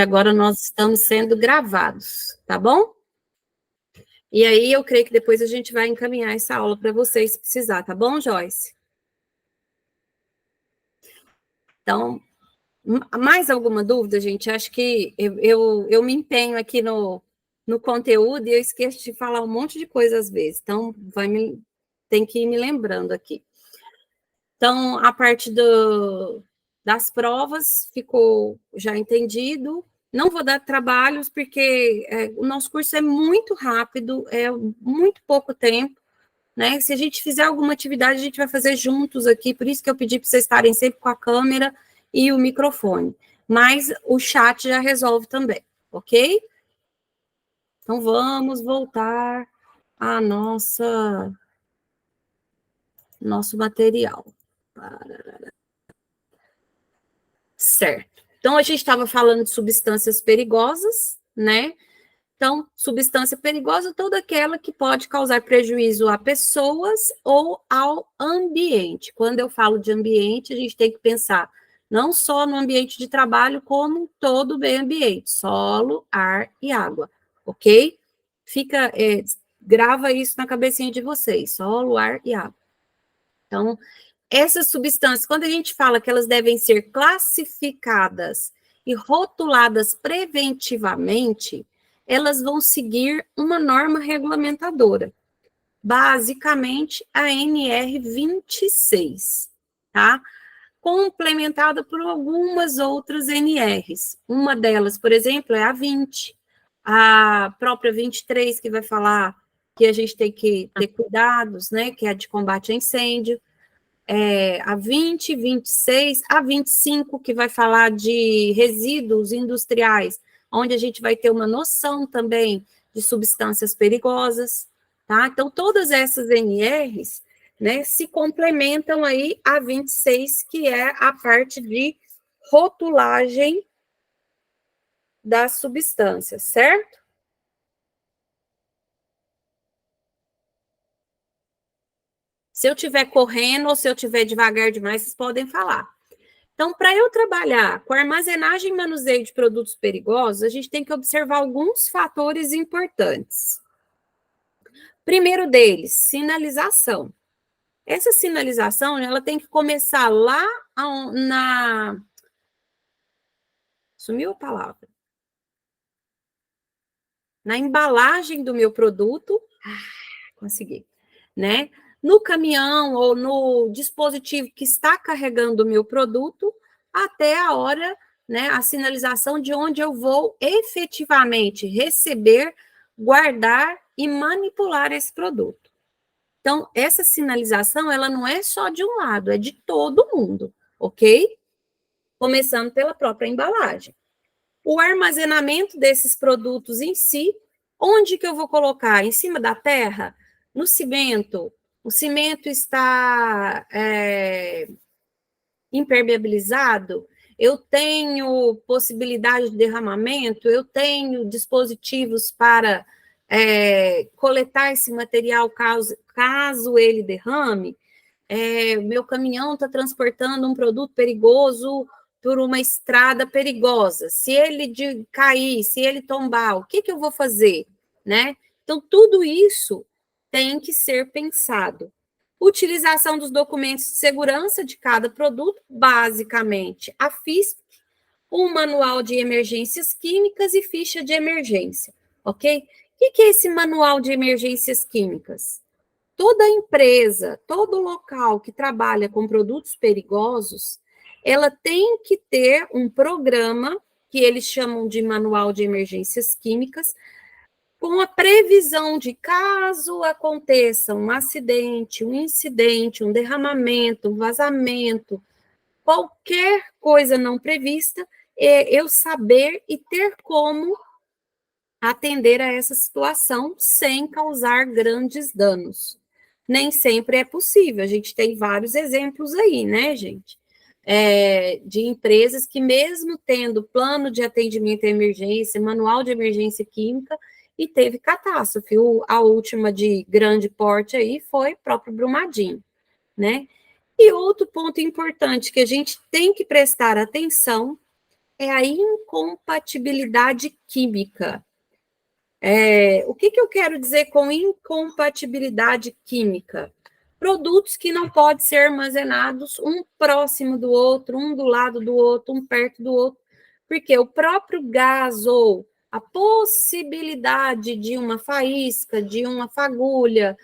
Agora nós estamos sendo gravados, tá bom? E aí eu creio que depois a gente vai encaminhar essa aula para vocês, se precisar, tá bom, Joyce? Então, mais alguma dúvida, gente? Acho que eu me empenho aqui no conteúdo e eu esqueço de falar um monte de coisa às vezes, então tem que ir me lembrando aqui. Então, a parte das provas ficou já entendido. Não vou dar trabalhos, porque o nosso curso é muito rápido, é muito pouco tempo, né? Se a gente fizer alguma atividade, a gente vai fazer juntos aqui, por isso que eu pedi para vocês estarem sempre com a câmera e o microfone. Mas o chat já resolve também, ok? Então, vamos voltar a nosso material. Certo. Então, a gente estava falando de substâncias perigosas, né? Então, substância perigosa, toda aquela que pode causar prejuízo a pessoas ou ao ambiente. Quando eu falo de ambiente, a gente tem que pensar não só no ambiente de trabalho, como todo o meio ambiente, solo, ar e água, ok? Grava isso na cabecinha de vocês, solo, ar e água. Então, essas substâncias, quando a gente fala que elas devem ser classificadas e rotuladas preventivamente, elas vão seguir uma norma regulamentadora, basicamente a NR26, tá? Complementada por algumas outras NRs. Uma delas, por exemplo, é a 20, a própria 23, que vai falar que a gente tem que ter cuidados, né? Que é a de combate a incêndio. A 20, 26, a 25, que vai falar de resíduos industriais, onde a gente vai ter uma noção também de substâncias perigosas, tá? Então, todas essas NRs, né, se complementam aí a 26, que é a parte de rotulagem das substâncias, certo? Se eu estiver correndo ou se eu estiver devagar demais, vocês podem falar. Então, para eu trabalhar com armazenagem e manuseio de produtos perigosos, a gente tem que observar alguns fatores importantes. Primeiro deles, sinalização. Essa sinalização, ela tem que começar lá na... Sumiu a palavra. Na embalagem do meu produto. Consegui. Né? No caminhão ou no dispositivo que está carregando o meu produto, até a hora, né, a sinalização de onde eu vou efetivamente receber, guardar e manipular esse produto. Então, essa sinalização, ela não é só de um lado, é de todo mundo, ok? Começando pela própria embalagem. O armazenamento desses produtos em si, onde que eu vou colocar? Em cima da terra? No cimento? O cimento está impermeabilizado? Eu tenho possibilidade de derramamento? Eu tenho dispositivos para coletar esse material caso ele derrame? Meu caminhão está transportando um produto perigoso por uma estrada perigosa. Se ele cair, se ele tombar, o que eu vou fazer, né? Então, tudo isso tem que ser pensado. Utilização dos documentos de segurança de cada produto, basicamente a FISP, um manual de emergências químicas e ficha de emergência, ok? O que é esse manual de emergências químicas? Toda empresa, todo local que trabalha com produtos perigosos, ela tem que ter um programa que eles chamam de manual de emergências químicas, com a previsão de caso aconteça um acidente, um incidente, um derramamento, um vazamento, qualquer coisa não prevista, eu saber e ter como atender a essa situação sem causar grandes danos. Nem sempre é possível, a gente tem vários exemplos aí, né, gente? De empresas que, mesmo tendo plano de atendimento à emergência, manual de emergência química, e teve catástrofe. A última de grande porte aí foi próprio Brumadinho, né? E outro ponto importante que a gente tem que prestar atenção é a incompatibilidade química. O que eu quero dizer com incompatibilidade química? Produtos que não podem ser armazenados um próximo do outro, um do lado do outro, um perto do outro, porque o próprio gás ou a possibilidade de uma faísca, de uma fagulha,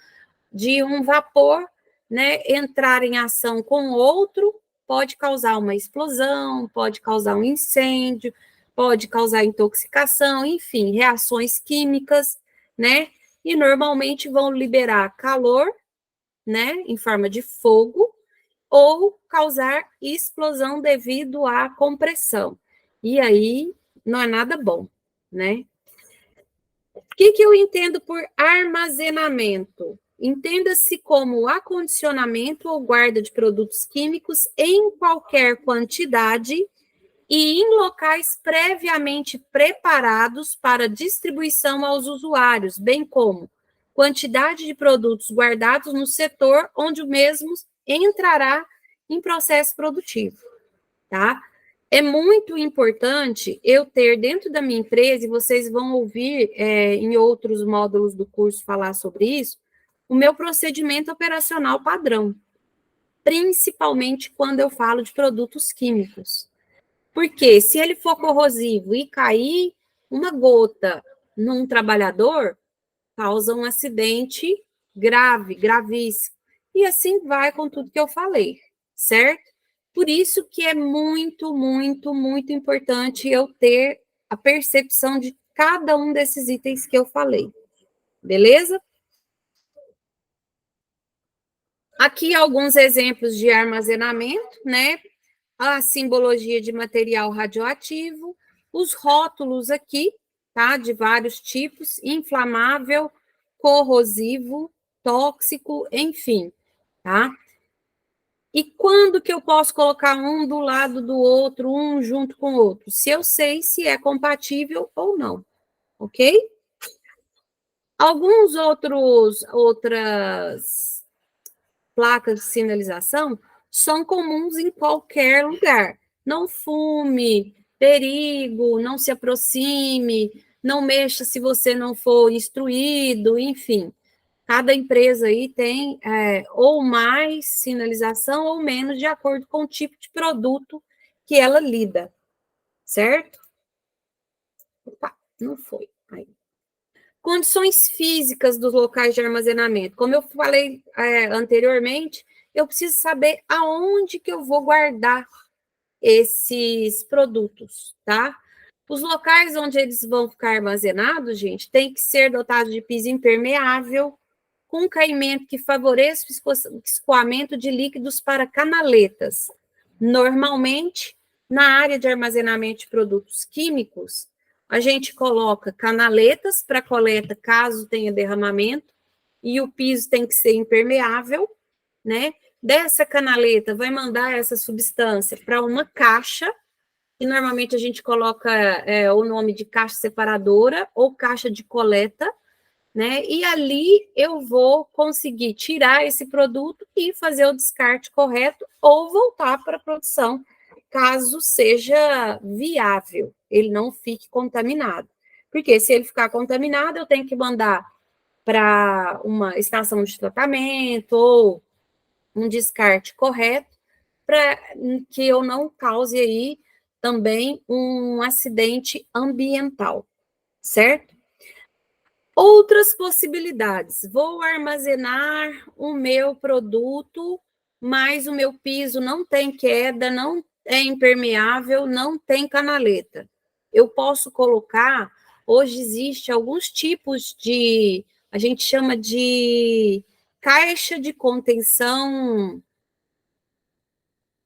de um vapor, né, entrar em ação com outro, pode causar uma explosão, pode causar um incêndio, pode causar intoxicação, enfim, reações químicas, né? E normalmente vão liberar calor, né, em forma de fogo, ou causar explosão devido à compressão. E aí não é nada bom, né? O que eu entendo por armazenamento? Entenda-se como acondicionamento ou guarda de produtos químicos em qualquer quantidade e em locais previamente preparados para distribuição aos usuários, bem como quantidade de produtos guardados no setor onde o mesmo entrará em processo produtivo, tá? É muito importante eu ter dentro da minha empresa, e vocês vão ouvir em outros módulos do curso falar sobre isso, o meu procedimento operacional padrão, principalmente quando eu falo de produtos químicos. Porque se ele for corrosivo e cair uma gota num trabalhador, causa um acidente grave, gravíssimo. E assim vai com tudo que eu falei, certo? Por isso que é muito, muito, muito importante eu ter a percepção de cada um desses itens que eu falei. Beleza? Aqui alguns exemplos de armazenamento, né? A simbologia de material radioativo, os rótulos aqui, tá? De vários tipos, inflamável, corrosivo, tóxico, enfim, tá? E quando que eu posso colocar um do lado do outro, um junto com o outro? Se eu sei se é compatível ou não, ok? Outras placas de sinalização são comuns em qualquer lugar. Não fume, perigo, não se aproxime, não mexa se você não for instruído, enfim. Cada empresa aí tem ou mais sinalização ou menos, de acordo com o tipo de produto que ela lida, certo? Opa, não foi. Aí. Condições físicas dos locais de armazenamento. Como eu falei anteriormente, eu preciso saber aonde que eu vou guardar esses produtos, tá? Os locais onde eles vão ficar armazenados, gente, tem que ser dotados de piso impermeável, com caimento que favoreça o escoamento de líquidos para canaletas. Normalmente, na área de armazenamento de produtos químicos, a gente coloca canaletas para coleta caso tenha derramamento, e o piso tem que ser impermeável, né? Dessa canaleta, vai mandar essa substância para uma caixa, e normalmente a gente coloca o nome de caixa separadora ou caixa de coleta, né? E ali eu vou conseguir tirar esse produto e fazer o descarte correto ou voltar para a produção, caso seja viável, ele não fique contaminado. Porque se ele ficar contaminado, eu tenho que mandar para uma estação de tratamento ou um descarte correto, para que eu não cause aí também um acidente ambiental, certo? Outras possibilidades. Vou armazenar o meu produto, mas o meu piso não tem queda, não é impermeável, não tem canaleta. Eu posso colocar, hoje existe alguns tipos de, a gente chama de caixa de contenção,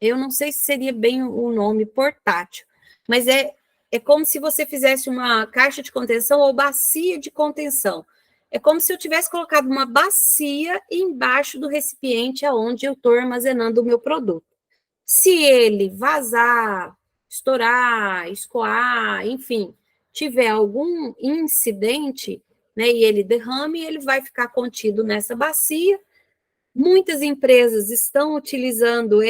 eu não sei se seria bem o nome portátil, mas é como se você fizesse uma caixa de contenção ou bacia de contenção. É como se eu tivesse colocado uma bacia embaixo do recipiente aonde eu estou armazenando o meu produto. Se ele vazar, estourar, escoar, enfim, tiver algum incidente, né, e ele derrame, ele vai ficar contido nessa bacia. Muitas empresas estão utilizando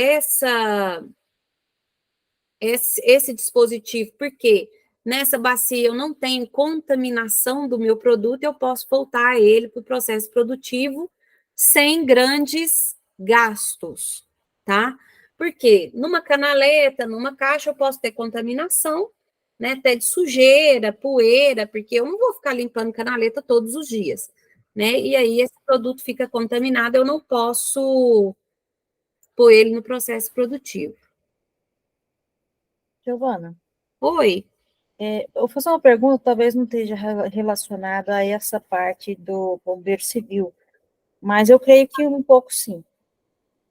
esse dispositivo, porque nessa bacia eu não tenho contaminação do meu produto, eu posso voltar ele para o processo produtivo sem grandes gastos, tá? Porque numa canaleta, numa caixa, eu posso ter contaminação, né? Até de sujeira, poeira, porque eu não vou ficar limpando canaleta todos os dias, né? E aí esse produto fica contaminado, eu não posso pôr ele no processo produtivo. Giovana, Oi. eu vou fazer uma pergunta, talvez não esteja relacionada a essa parte do bombeiro civil, mas eu creio que um pouco sim.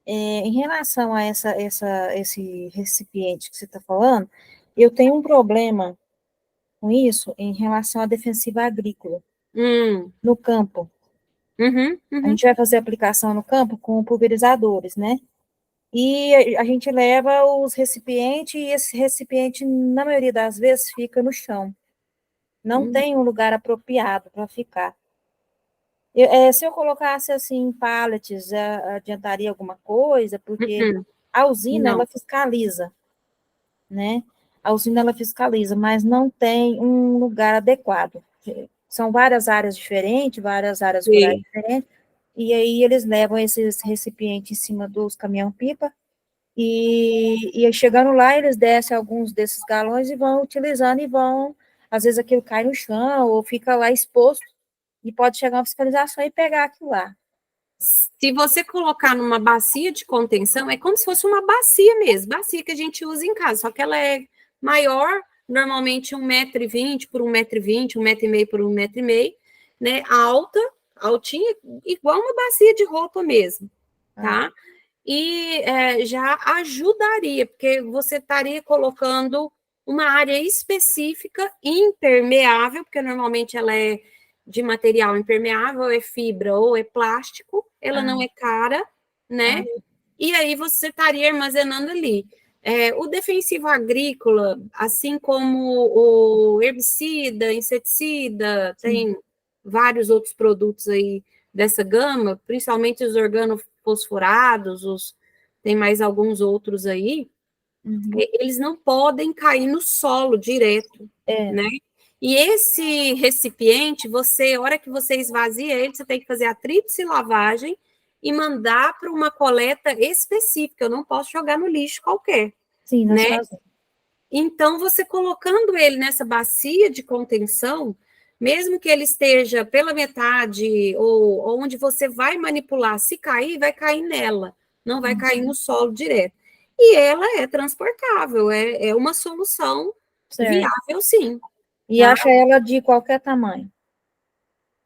Em relação a esse recipiente que você está falando, eu tenho um problema com isso em relação à defensiva agrícola, no campo. A gente vai fazer aplicação no campo com pulverizadores, né? E a gente leva os recipientes, e esse recipiente, na maioria das vezes, fica no chão. Não tem um lugar apropriado para ficar. Se eu colocasse assim pallets, adiantaria alguma coisa, porque a usina, ela fiscaliza, né? A usina, ela fiscaliza, mas não tem um lugar adequado. São várias áreas diferentes, várias áreas rurais diferentes, e aí eles levam esses recipientes em cima dos caminhão-pipa, e chegando lá, eles descem alguns desses galões e vão utilizando, e vão, às vezes aquilo cai no chão, ou fica lá exposto, e pode chegar uma fiscalização e pegar aquilo lá. Se você colocar numa bacia de contenção, é como se fosse uma bacia mesmo, bacia que a gente usa em casa, só que ela é maior, normalmente 1,20 m por 1,20 m, 1,5 m por 1,5 m, né? Altinha, igual uma bacia de roupa mesmo, tá? E já ajudaria, porque você estaria colocando uma área específica impermeável, porque normalmente ela é de material impermeável, é fibra ou é plástico, ela não é cara, né? E aí você estaria armazenando ali. O defensivo agrícola, assim como o herbicida, inseticida, tem vários outros produtos aí dessa gama, principalmente os organofosforados, tem mais alguns outros aí, eles não podem cair no solo direto, né? E esse recipiente, a hora que você esvazia ele, você tem que fazer a tríplice lavagem e mandar para uma coleta específica. Eu não posso jogar no lixo qualquer. Sim, nós né? fazemos. Então, você colocando ele nessa bacia de contenção, mesmo que ele esteja pela metade ou onde você vai manipular, se cair, vai cair nela, não vai cair no solo direto. E ela é transportável, é uma solução viável, sim. E Tá? acha ela de qualquer tamanho.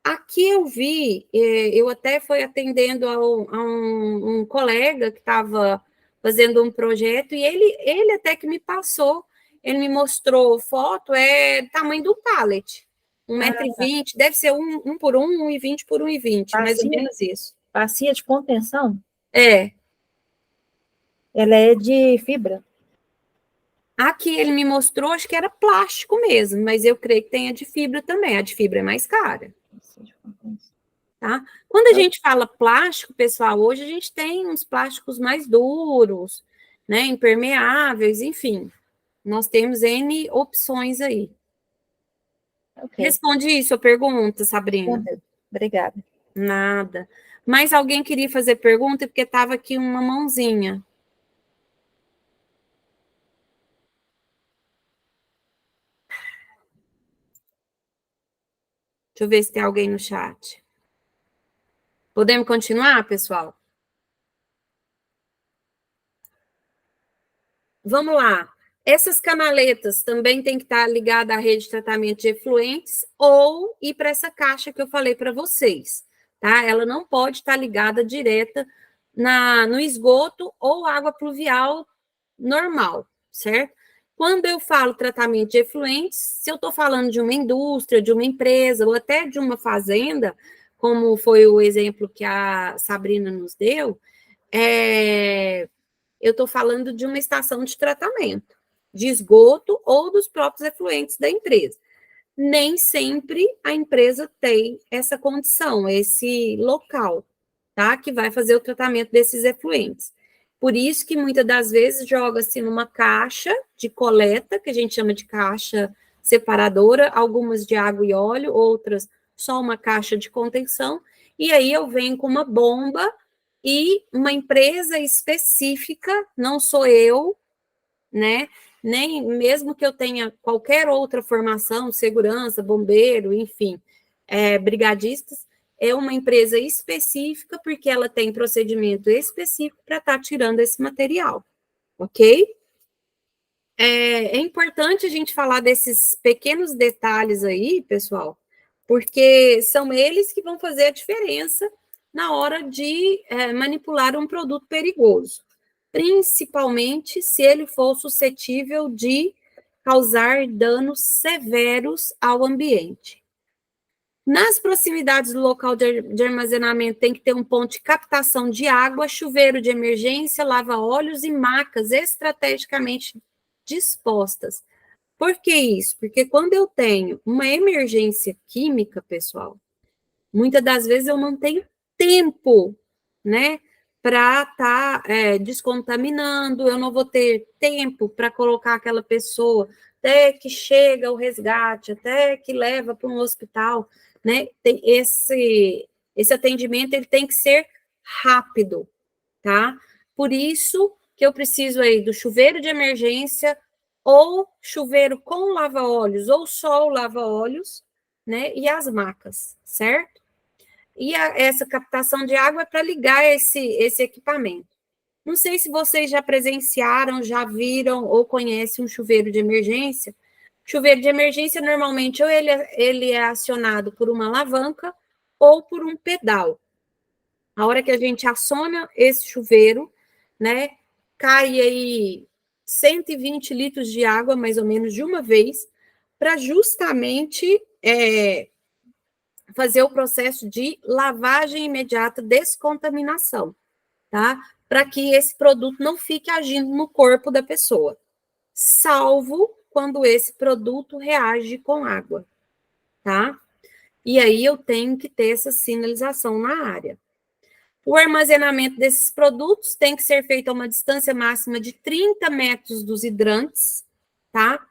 Aqui eu vi, eu até fui atendendo a um colega que estava fazendo um projeto, e ele até que me passou, ele me mostrou foto, tamanho do pallet, 1,20 m, deve ser 1 por 1, 1,20 por 1,20, mais ou menos isso. Bacia de contenção? É. Ela é de fibra? Aqui ele me mostrou, acho que era plástico mesmo, mas eu creio que tem a de fibra também, a de fibra é mais cara. Tá? Quando a gente fala plástico, pessoal, hoje a gente tem uns plásticos mais duros, né, impermeáveis, enfim. Nós temos N opções aí. Responde isso a pergunta, Sabrina? Obrigada. Nada. Mas alguém queria fazer pergunta porque estava aqui uma mãozinha. Deixa eu ver se tem alguém no chat. Podemos continuar, pessoal? Vamos lá. Essas canaletas também tem que estar ligada à rede de tratamento de efluentes ou ir para essa caixa que eu falei para vocês, tá? Ela não pode estar ligada direta no esgoto ou água pluvial normal, certo? Quando eu falo tratamento de efluentes, se eu estou falando de uma indústria, de uma empresa ou até de uma fazenda, como foi o exemplo que a Sabrina nos deu, eu estou falando de uma estação de tratamento, de esgoto ou dos próprios efluentes da empresa. Nem sempre a empresa tem essa condição, esse local, tá? Que vai fazer o tratamento desses efluentes. Por isso que muitas das vezes joga-se numa caixa de coleta, que a gente chama de caixa separadora, algumas de água e óleo, outras só uma caixa de contenção, e aí eu venho com uma bomba e uma empresa específica, não sou eu, né? Nem mesmo que eu tenha qualquer outra formação, segurança, bombeiro, enfim, brigadistas, é uma empresa específica, porque ela tem procedimento específico para estar tirando esse material, ok? É importante a gente falar desses pequenos detalhes aí, pessoal, porque são eles que vão fazer a diferença na hora de manipular um produto perigoso, principalmente se ele for suscetível de causar danos severos ao ambiente. Nas proximidades do local de armazenamento tem que ter um ponto de captação de água, chuveiro de emergência, lava-óleos e macas estrategicamente dispostas. Por que isso? Porque quando eu tenho uma emergência química, pessoal, muitas das vezes eu não tenho tempo, né, para estar descontaminando, eu não vou ter tempo para colocar aquela pessoa até que chega o resgate, até que leva para um hospital, né? Tem esse atendimento, ele tem que ser rápido, tá? Por isso que eu preciso aí do chuveiro de emergência ou chuveiro com lava-óleos ou só o lava-óleos, né? E as macas, certo? E essa captação de água é para ligar esse equipamento. Não sei se vocês já presenciaram, já viram ou conhecem um chuveiro de emergência. Chuveiro de emergência, normalmente, ou ele é acionado por uma alavanca ou por um pedal. A hora que a gente aciona esse chuveiro, né, cai aí 120 litros de água, mais ou menos, de uma vez, para justamente fazer o processo de lavagem imediata, descontaminação, tá? Para que esse produto não fique agindo no corpo da pessoa, salvo quando esse produto reage com água, tá? E aí eu tenho que ter essa sinalização na área. O armazenamento desses produtos tem que ser feito a uma distância máxima de 30 metros dos hidrantes, tá?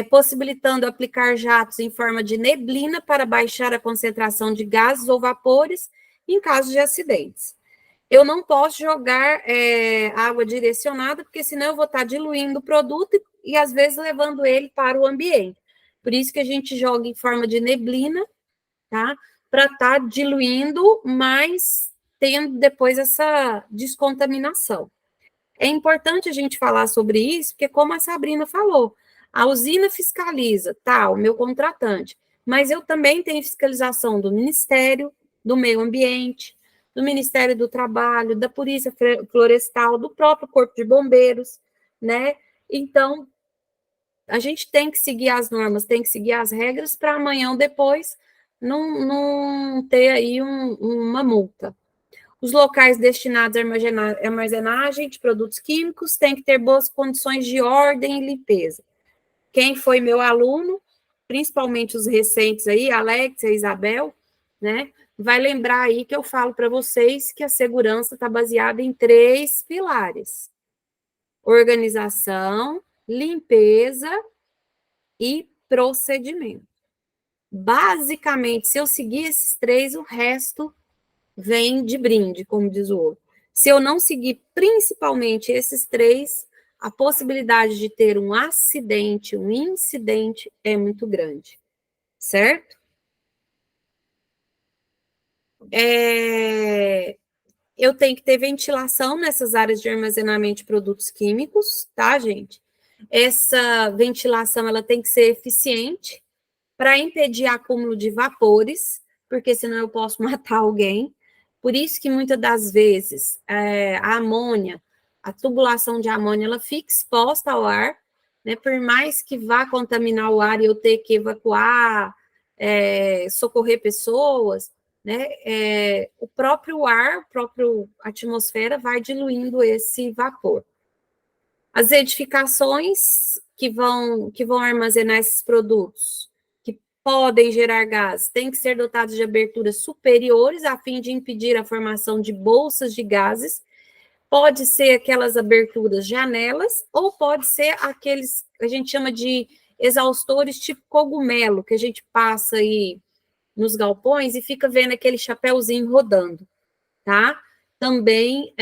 Possibilitando aplicar jatos em forma de neblina para baixar a concentração de gases ou vapores em caso de acidentes. Eu não posso jogar água direcionada, porque senão eu vou estar diluindo o produto e às vezes levando ele para o ambiente. Por isso que a gente joga em forma de neblina, tá? Para estar diluindo, mas tendo depois essa descontaminação. É importante a gente falar sobre isso, porque como a Sabrina falou, a usina fiscaliza, tá, o meu contratante, mas eu também tenho fiscalização do Ministério do Meio Ambiente, do Ministério do Trabalho, da Polícia Florestal, do próprio Corpo de Bombeiros, né? Então, a gente tem que seguir as normas, tem que seguir as regras para amanhã ou depois não ter aí uma multa. Os locais destinados à armazenagem de produtos químicos têm que ter boas condições de ordem e limpeza. Quem foi meu aluno, principalmente os recentes aí, Alex e Isabel, né, vai lembrar aí que eu falo para vocês que a segurança está baseada em 3 pilares: organização, limpeza e procedimento. Basicamente, se eu seguir esses 3, o resto vem de brinde, como diz o outro. Se eu não seguir principalmente esses 3, a possibilidade de ter um acidente, um incidente é muito grande, certo? Eu tenho que ter ventilação nessas áreas de armazenamento de produtos químicos, tá, gente? Essa ventilação ela tem que ser eficiente para impedir acúmulo de vapores, porque senão eu posso matar alguém. Por isso que muitas das vezes a amônia, a tubulação de amônia, ela fica exposta ao ar, né? Por mais que vá contaminar o ar e eu ter que evacuar, socorrer pessoas, né? O próprio ar, a própria atmosfera vai diluindo esse vapor. As edificações que vão armazenar esses produtos, que podem gerar gás, têm que ser dotadas de aberturas superiores a fim de impedir a formação de bolsas de gases, Pode ser aquelas aberturas janelas, ou pode ser aqueles que a gente chama de exaustores tipo cogumelo, que a gente passa aí nos galpões e fica vendo aquele chapéuzinho rodando, tá? Também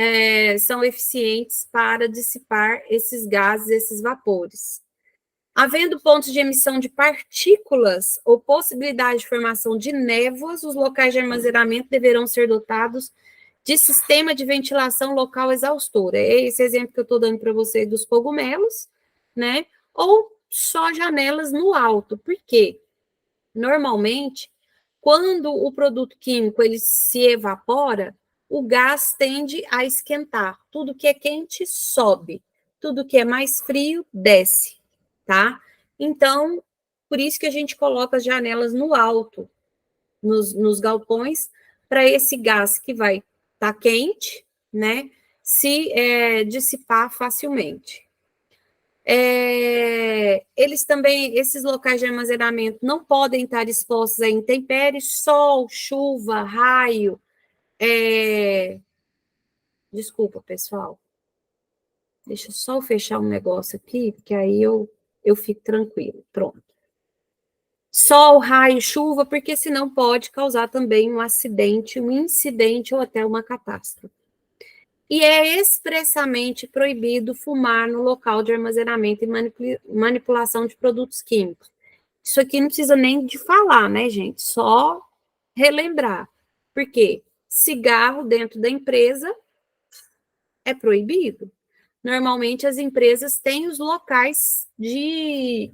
são eficientes para dissipar esses gases, esses vapores. Havendo pontos de emissão de partículas ou possibilidade de formação de névoas, os locais de armazenamento deverão ser dotados de sistema de ventilação local exaustora. É esse exemplo que eu estou dando para vocês dos cogumelos, né? Ou só janelas no alto. Por quê? Normalmente, quando o produto químico ele se evapora, o gás tende a esquentar. Tudo que é quente sobe, tudo que é mais frio desce, tá? Então, por isso que a gente coloca as janelas no alto, nos galpões, para esse gás que vai estar quente, né, se dissipar facilmente. Eles também, esses locais de armazenamento não podem estar expostos a intempéries, sol, chuva, raio. Desculpa, pessoal. Deixa eu só fechar um negócio aqui, porque aí eu fico tranquilo. Pronto. Sol, raio, chuva, porque senão pode causar também um acidente, um incidente ou até uma catástrofe. E é expressamente proibido fumar no local de armazenamento e manipulação de produtos químicos. Isso aqui não precisa nem de falar, né, gente? Só relembrar. Por quê? Cigarro dentro da empresa é proibido. Normalmente as empresas têm os locais que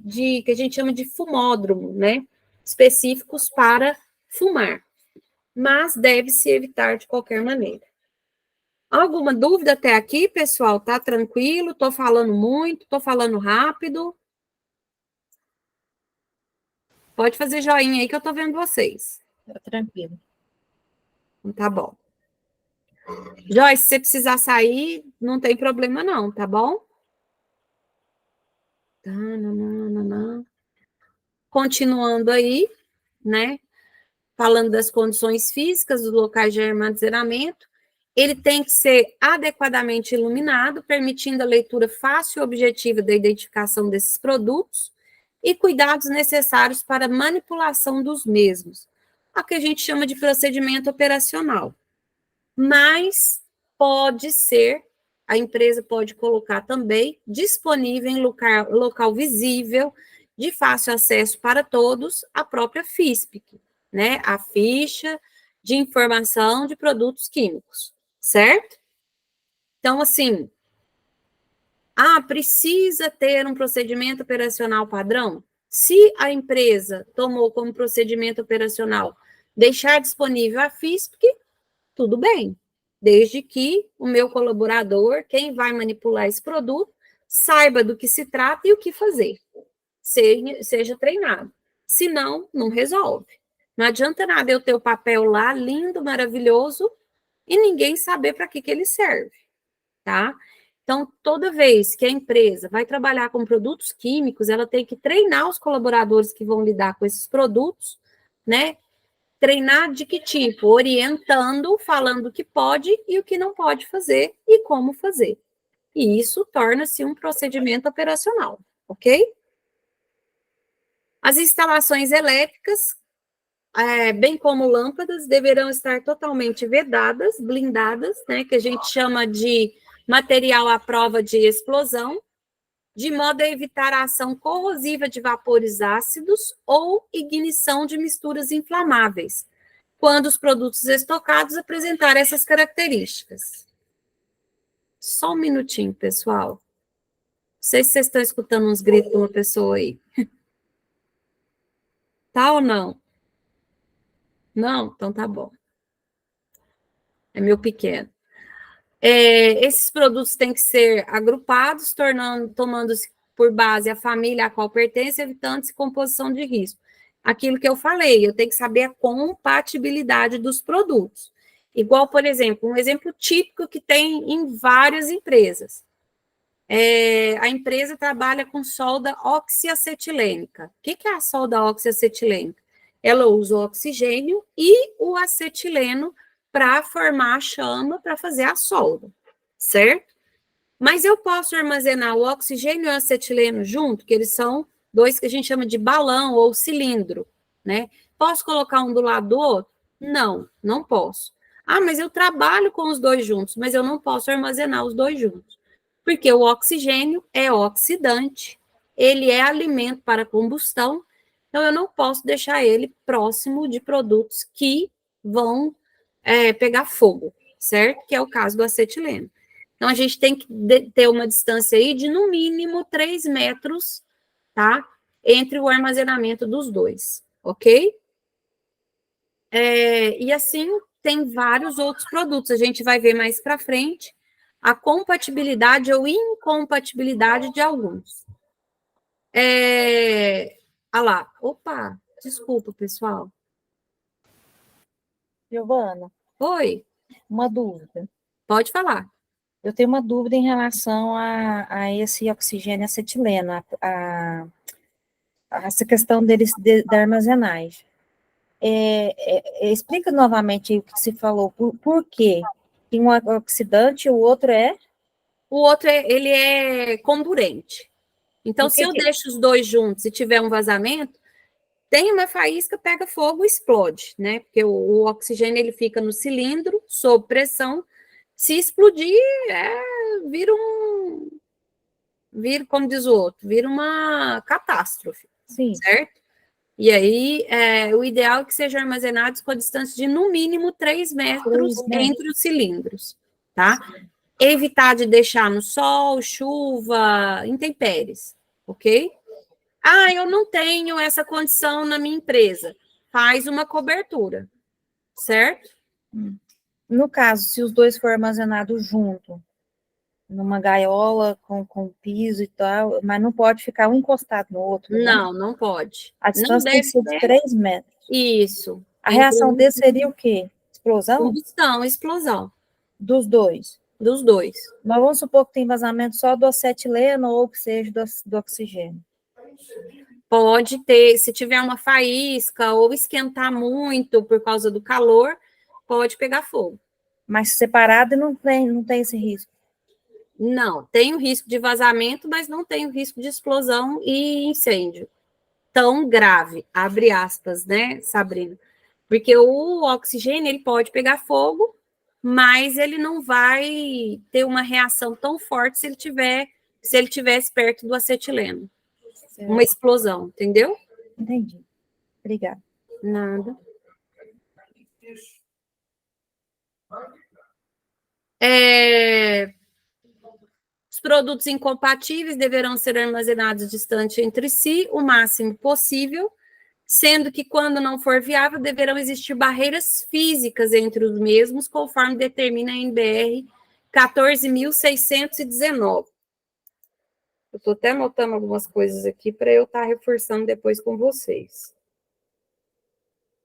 a gente chama de fumódromo, né? Específicos para fumar. Mas deve-se evitar de qualquer maneira. Alguma dúvida até aqui, pessoal? Tá tranquilo? Tô falando muito? Tô falando rápido? Pode fazer joinha aí que eu tô vendo vocês. Tá tranquilo. Tá bom. Joyce, se você precisar sair, não tem problema não, tá bom? Continuando aí, né? Falando das condições físicas dos locais de armazenamento, ele tem que ser adequadamente iluminado, permitindo a leitura fácil e objetiva da identificação desses produtos e cuidados necessários para a manipulação dos mesmos, o que a gente chama de procedimento operacional. Mas pode ser, a empresa pode colocar também disponível em local visível, de fácil acesso para todos, a própria FISPIC, né? A ficha de informação de produtos químicos, certo? Então, assim, precisa ter um procedimento operacional padrão? Se a empresa tomou como procedimento operacional deixar disponível a FISPIC, tudo bem, desde que o meu colaborador, quem vai manipular esse produto, saiba do que se trata e o que fazer, seja treinado. Senão, não resolve. Não adianta nada eu ter o papel lá, lindo, maravilhoso, e ninguém saber para que ele serve, tá? Então, toda vez que a empresa vai trabalhar com produtos químicos, ela tem que treinar os colaboradores que vão lidar com esses produtos, né? Treinar de que tipo? Orientando, falando o que pode e o que não pode fazer e como fazer. E isso torna-se um procedimento operacional, ok? As instalações elétricas, bem como lâmpadas, deverão estar totalmente vedadas, blindadas, né, que a gente chama de material à prova de explosão, de modo a evitar a ação corrosiva de vapores ácidos ou ignição de misturas inflamáveis, quando os produtos estocados apresentarem essas características. Só um minutinho, pessoal. Não sei se vocês estão escutando uns gritos de uma pessoa aí. Tá ou não? Não? Então tá bom. É meu pequeno. Esses produtos têm que ser agrupados, tomando-se por base a família a qual pertence, evitando-se composição de risco. Aquilo que eu falei, eu tenho que saber a compatibilidade dos produtos. Igual, por exemplo, um exemplo típico que tem em várias empresas. A empresa trabalha com solda oxiacetilênica. O que é a solda oxiacetilênica? Ela usa o oxigênio e o acetileno para formar a chama para fazer a solda, certo? Mas eu posso armazenar o oxigênio e o acetileno junto, que eles são dois que a gente chama de balão ou cilindro, né? Posso colocar um do lado do outro? Não, não posso. Ah, mas eu trabalho com os dois juntos, mas eu não posso armazenar os dois juntos. Porque o oxigênio é oxidante, ele é alimento para combustão, então eu não posso deixar ele próximo de produtos que vão pegar fogo, certo? Que é o caso do acetileno. Então, a gente tem que ter uma distância aí de, no mínimo, 3 metros, tá? Entre o armazenamento dos dois, ok? E assim, tem vários outros produtos. A gente vai ver mais para frente a compatibilidade ou incompatibilidade de alguns. Ah lá, opa, desculpa, pessoal. Giovana, Oi, uma dúvida. pode falar. Eu tenho uma dúvida em relação a esse oxigênio acetileno, a essa questão deles da armazenagem. Explica novamente o que se falou, por quê? Tem um oxidante e o outro é? O outro, ele é comburente. Então, se eu deixo os dois juntos e tiver um vazamento, tem uma faísca, pega fogo e explode, né? Porque o oxigênio ele fica no cilindro, sob pressão. Se explodir, vira, como diz o outro, vira uma catástrofe, Sim. certo? E aí, o ideal é que sejam armazenados com a distância de, no mínimo, 3 metros entre os cilindros, tá? Sim. Evitar de deixar no sol, chuva, intempéries, ok? Ah, eu não tenho essa condição na minha empresa. Faz uma cobertura, certo? No caso, se os dois forem armazenados junto, numa gaiola com piso e tal, mas não pode ficar um encostado no outro, né? Não, não pode. A distância tem que ser de 3 metros. Isso. A reação dele seria o quê? Explosão? Combustão, explosão. Dos dois? Dos dois. Mas vamos supor que tem vazamento só do acetileno ou que seja do oxigênio. Pode ter, se tiver uma faísca ou esquentar muito por causa do calor, pode pegar fogo. Mas separado não tem esse risco? Não, tem o risco de vazamento, mas não tem o risco de explosão e incêndio. Tão grave, abre aspas, né, Sabrina? Porque o oxigênio, ele pode pegar fogo, mas ele não vai ter uma reação tão forte se ele tivesse perto do acetileno. Certo. Uma explosão, entendeu? Entendi. Obrigada. Nada. Os produtos incompatíveis deverão ser armazenados distante entre si o máximo possível, sendo que, quando não for viável, deverão existir barreiras físicas entre os mesmos, conforme determina a NBR 14.619. Eu estou até anotando algumas coisas aqui para eu estar reforçando depois com vocês.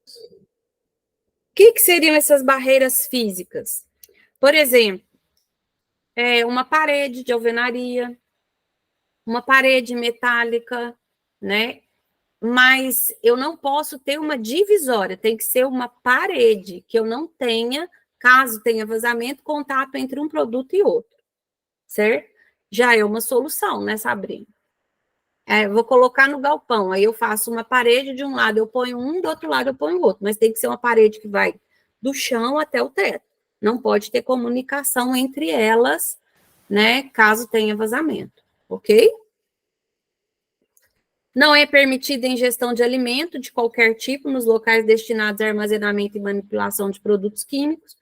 O que seriam essas barreiras físicas? Por exemplo, uma parede de alvenaria, uma parede metálica, né? Mas eu não posso ter uma divisória, tem que ser uma parede que eu não tenha, caso tenha vazamento, contato entre um produto e outro, certo? Já é uma solução, né, Sabrina? Vou colocar no galpão, aí eu faço uma parede, de um lado eu ponho um, do outro lado eu ponho outro, mas tem que ser uma parede que vai do chão até o teto. Não pode ter comunicação entre elas, né, caso tenha vazamento, ok? Não é permitida a ingestão de alimento de qualquer tipo nos locais destinados a armazenamento e manipulação de produtos químicos,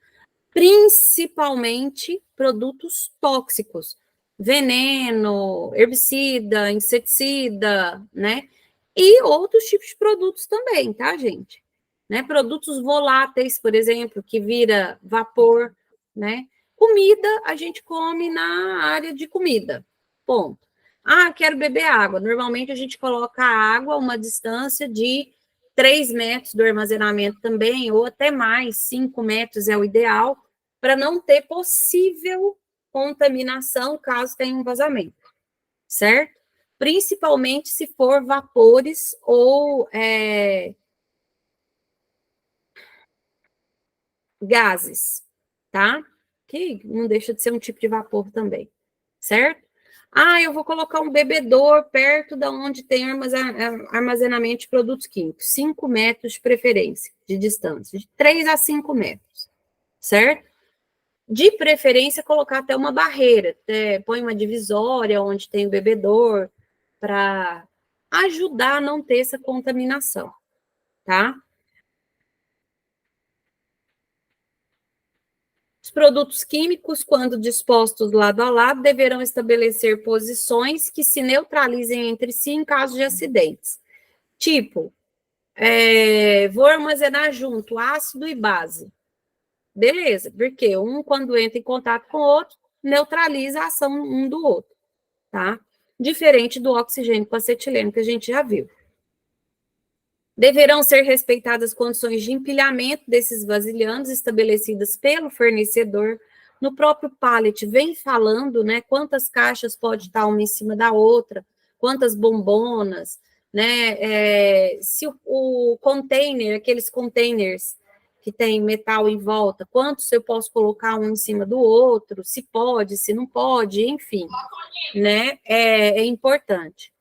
principalmente produtos tóxicos, veneno, herbicida, inseticida, né? E outros tipos de produtos também, tá, gente? Né? Produtos voláteis, por exemplo, que vira vapor, né? Comida, a gente come na área de comida, ponto. Ah, quero beber água. Normalmente a gente coloca a água a uma distância de 3 metros do armazenamento também, ou até mais, 5 metros é o ideal, para não ter possível contaminação caso tenha um vazamento, certo? Principalmente se for vapores ou gases, tá? que não deixa de ser um tipo de vapor também, certo? Ah, eu vou colocar um bebedor perto da onde tem armazenamento de produtos químicos, 5 metros de preferência, de distância, de 3 a 5 metros, certo? De preferência, colocar até uma barreira, põe uma divisória onde tem o bebedor, para ajudar a não ter essa contaminação, tá? Os produtos químicos, quando dispostos lado a lado, deverão estabelecer posições que se neutralizem entre si em caso de acidentes. Tipo, vou armazenar junto ácido e base. Beleza, porque um, quando entra em contato com o outro, neutraliza a ação um do outro, tá? Diferente do oxigênio com acetileno, que a gente já viu. Deverão ser respeitadas condições de empilhamento desses vasilhames estabelecidas pelo fornecedor. No próprio pallet vem falando, né, quantas caixas pode estar uma em cima da outra, quantas bombonas, né, se o container, aqueles containers que tem metal em volta, quantos eu posso colocar um em cima do outro, se pode, se não pode, enfim, né, é importante.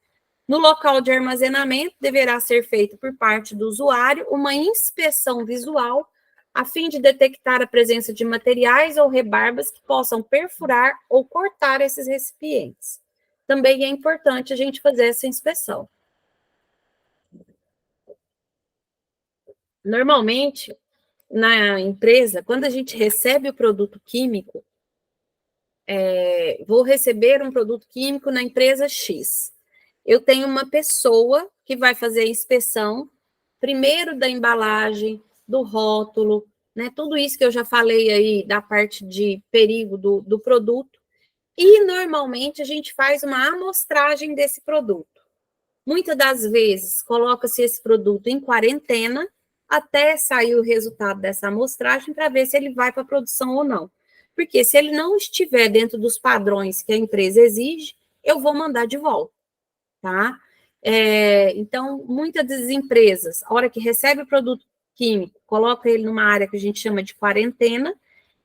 No local de armazenamento, deverá ser feita por parte do usuário uma inspeção visual, a fim de detectar a presença de materiais ou rebarbas que possam perfurar ou cortar esses recipientes. Também é importante a gente fazer essa inspeção. Normalmente, na empresa, quando a gente recebe o produto químico, vou receber um produto químico na empresa X. Eu tenho uma pessoa que vai fazer a inspeção, primeiro da embalagem, do rótulo, né? Tudo isso que eu já falei aí da parte de perigo do produto. E, normalmente, a gente faz uma amostragem desse produto. Muitas das vezes, coloca-se esse produto em quarentena até sair o resultado dessa amostragem para ver se ele vai para a produção ou não. Porque se ele não estiver dentro dos padrões que a empresa exige, eu vou mandar de volta, tá? Então, muitas das empresas, a hora que recebe o produto químico, coloca ele numa área que a gente chama de quarentena,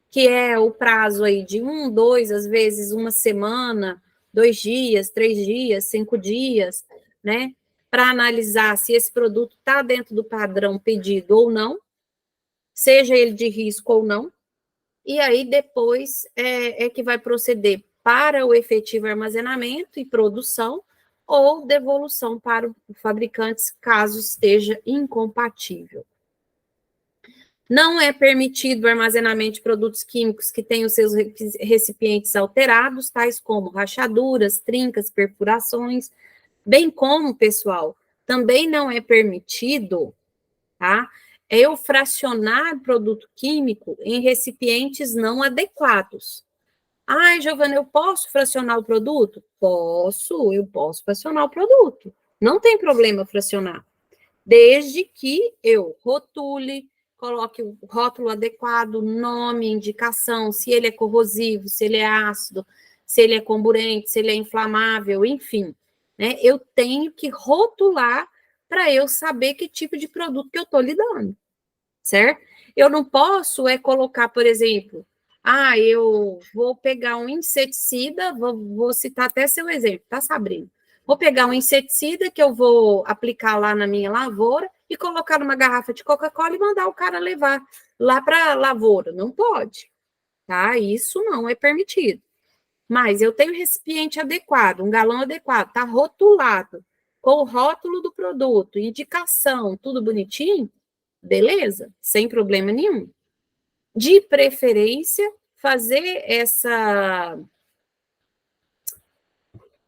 que é o prazo aí de 1, 2, às vezes uma semana, 2 dias, 3 dias, 5 dias, né? Para analisar se esse produto está dentro do padrão pedido ou não, seja ele de risco ou não, e aí depois que vai proceder para o efetivo armazenamento e produção ou devolução para o fabricante, caso esteja incompatível. Não é permitido o armazenamento de produtos químicos que tenham seus recipientes alterados, tais como rachaduras, trincas, perfurações, bem como, pessoal, também não é permitido, tá? Eu fracionar produto químico em recipientes não adequados. Ai, Giovana, eu posso fracionar o produto? Eu posso fracionar o produto. Não tem problema fracionar. Desde que eu rotule, coloque o rótulo adequado, nome, indicação, se ele é corrosivo, se ele é ácido, se ele é comburente, se ele é inflamável, enfim. Né? Eu tenho que rotular para eu saber que tipo de produto que eu estou lidando, certo? Eu não posso colocar, por exemplo, eu vou pegar um inseticida, vou citar até seu exemplo, tá, Sabrina? Vou pegar um inseticida que eu vou aplicar lá na minha lavoura e colocar numa garrafa de Coca-Cola e mandar o cara levar lá para a lavoura. Não pode, tá? Isso não é permitido. Mas eu tenho recipiente adequado, um galão adequado, tá rotulado, com o rótulo do produto, indicação, tudo bonitinho, beleza, sem problema nenhum. De preferência, fazer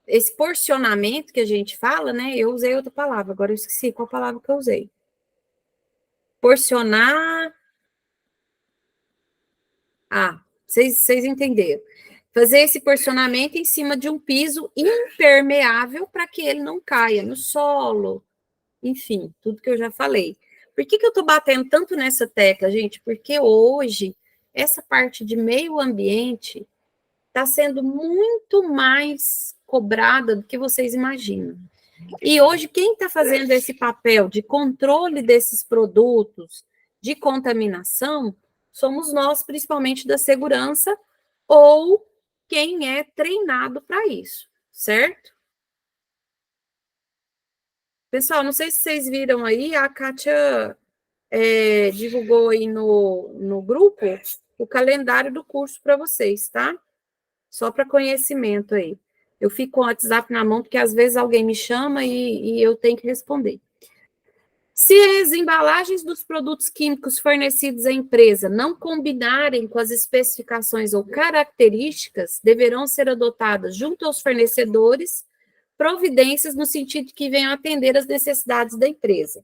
esse porcionamento que a gente fala, né? Eu usei outra palavra, agora eu esqueci qual palavra que eu usei. Porcionar. Vocês entenderam. Fazer esse porcionamento em cima de um piso impermeável para que ele não caia no solo. Enfim, tudo que eu já falei. Por que eu estou batendo tanto nessa tecla, gente? Porque hoje, essa parte de meio ambiente está sendo muito mais cobrada do que vocês imaginam. E hoje, quem está fazendo esse papel de controle desses produtos, de contaminação, somos nós, principalmente da segurança, ou quem é treinado para isso, certo? Pessoal, não sei se vocês viram aí, a Kátia divulgou aí no grupo o calendário do curso para vocês, tá? Só para conhecimento aí. Eu fico com o WhatsApp na mão, porque às vezes alguém me chama e eu tenho que responder. Se as embalagens dos produtos químicos fornecidos à empresa não combinarem com as especificações ou características, deverão ser adotadas junto aos fornecedores providências no sentido que venham atender às necessidades da empresa.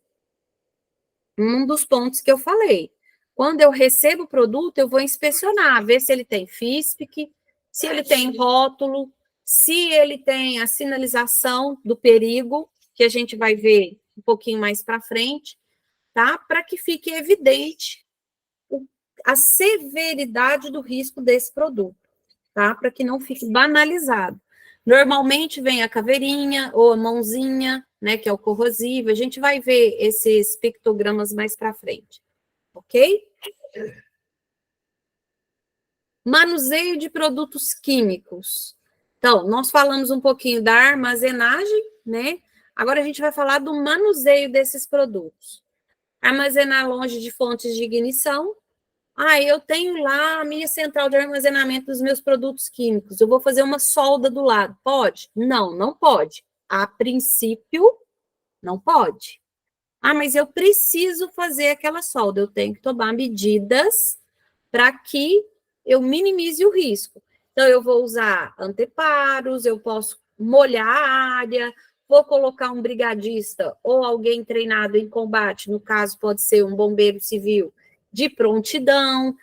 Um dos pontos que eu falei. Quando eu recebo o produto, eu vou inspecionar, ver se ele tem FISPIC, se ele tem rótulo, se ele tem a sinalização do perigo, que a gente vai ver um pouquinho mais para frente, tá? Para que fique evidente a severidade do risco desse produto, tá? Para que não fique banalizado. Normalmente vem a caveirinha ou a mãozinha, né, que é o corrosivo. A gente vai ver esses pictogramas mais para frente, ok? Manuseio de produtos químicos. Então, nós falamos um pouquinho da armazenagem, né? Agora a gente vai falar do manuseio desses produtos. Armazenar longe de fontes de ignição. Eu tenho lá a minha central de armazenamento dos meus produtos químicos. Eu vou fazer uma solda do lado. Pode? Não, não pode. A princípio, não pode. Mas eu preciso fazer aquela solda. Eu tenho que tomar medidas para que eu minimize o risco. Então, eu vou usar anteparos, eu posso molhar a área, vou colocar um brigadista ou alguém treinado em combate, no caso, pode ser um bombeiro civil, de prontidão,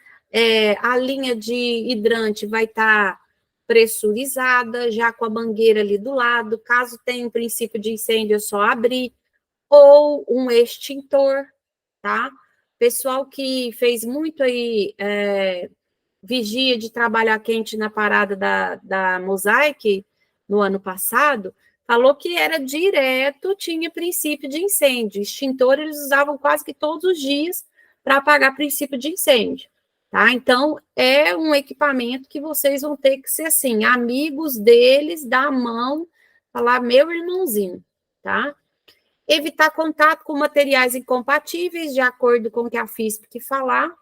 a linha de hidrante vai estar pressurizada, já com a mangueira ali do lado, caso tenha um princípio de incêndio, é só abrir, ou um extintor, tá? Pessoal que fez muito aí vigia de trabalhar quente na parada da Mosaic no ano passado, falou que era direto, tinha princípio de incêndio. Extintor eles usavam quase que todos os dias para apagar princípio de incêndio, tá? Então, é um equipamento que vocês vão ter que ser assim, amigos deles, dar a mão, falar meu irmãozinho, tá? Evitar contato com materiais incompatíveis, de acordo com o que a FISP falar.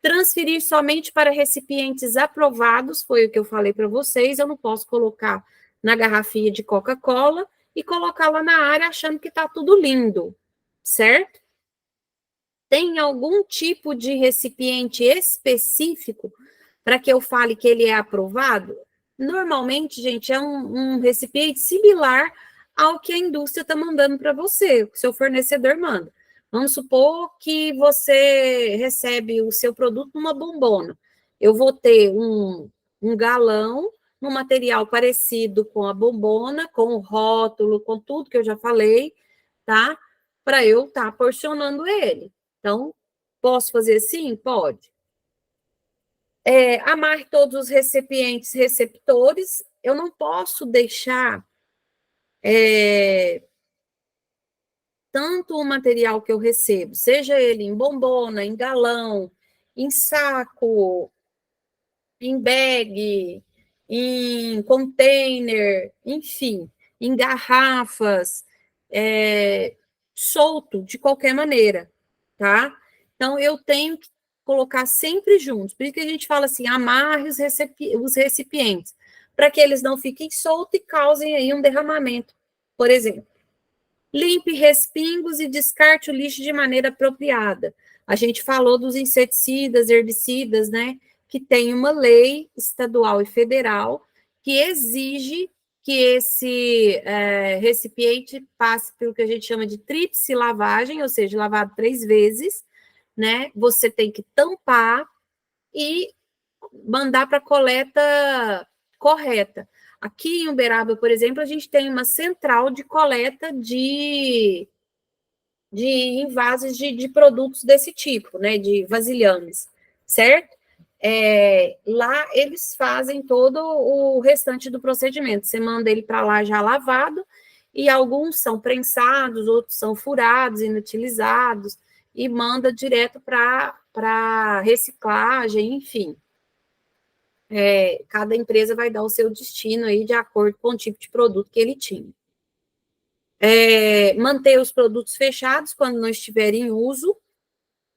Transferir somente para recipientes aprovados, foi o que eu falei para vocês. Eu não posso colocar na garrafinha de Coca-Cola e colocar lá na área achando que está tudo lindo, certo? Tem algum tipo de recipiente específico para que eu fale que ele é aprovado? Normalmente, gente, é um recipiente similar ao que a indústria está mandando para você, o seu fornecedor manda. Vamos supor que você recebe o seu produto numa bombona. Eu vou ter um galão, um material parecido com a bombona, com o rótulo, com tudo que eu já falei, tá? Para eu estar porcionando ele. Então, posso fazer assim? Pode. Amarre todos os recipientes receptores. Eu não posso deixar tanto o material que eu recebo, seja ele em bombona, em galão, em saco, em bag, em container, enfim, em garrafas, solto de qualquer maneira, tá? Então, eu tenho que colocar sempre juntos. Por isso que a gente fala assim, amarre os recipientes, para que eles não fiquem soltos e causem aí um derramamento, por exemplo. Limpe respingos e descarte o lixo de maneira apropriada. A gente falou dos inseticidas, herbicidas, né? Que tem uma lei estadual e federal que exige que esse recipiente passe pelo que a gente chama de tríplice lavagem, ou seja, lavado 3 vezes, né? Você tem que tampar e mandar para a coleta correta. Aqui em Uberaba, por exemplo, a gente tem uma central de coleta de envases de produtos desse tipo, né? De vasilhames, certo? Lá eles fazem todo o restante do procedimento. Você manda ele para lá já lavado, e alguns são prensados, outros são furados, inutilizados, e manda direto para reciclagem, enfim. cada empresa vai dar o seu destino aí de acordo com o tipo de produto que ele tinha. Manter os produtos fechados quando não estiver em uso.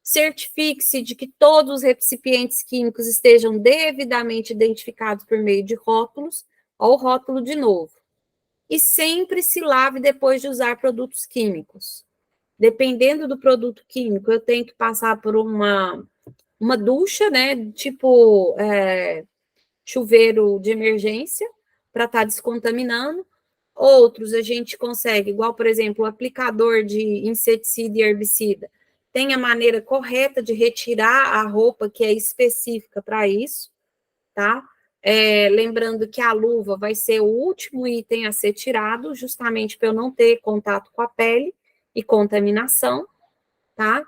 Certifique-se de que todos os recipientes químicos estejam devidamente identificados por meio de rótulos, ou rótulo de novo. E sempre se lave depois de usar produtos químicos. Dependendo do produto químico, eu tenho que passar por uma ducha, né? Tipo chuveiro de emergência, para estar descontaminando. Outros a gente consegue, igual, por exemplo, o aplicador de inseticida e herbicida, tem a maneira correta de retirar a roupa que é específica para isso, tá? Lembrando que a luva vai ser o último item a ser tirado, justamente para eu não ter contato com a pele e contaminação, tá?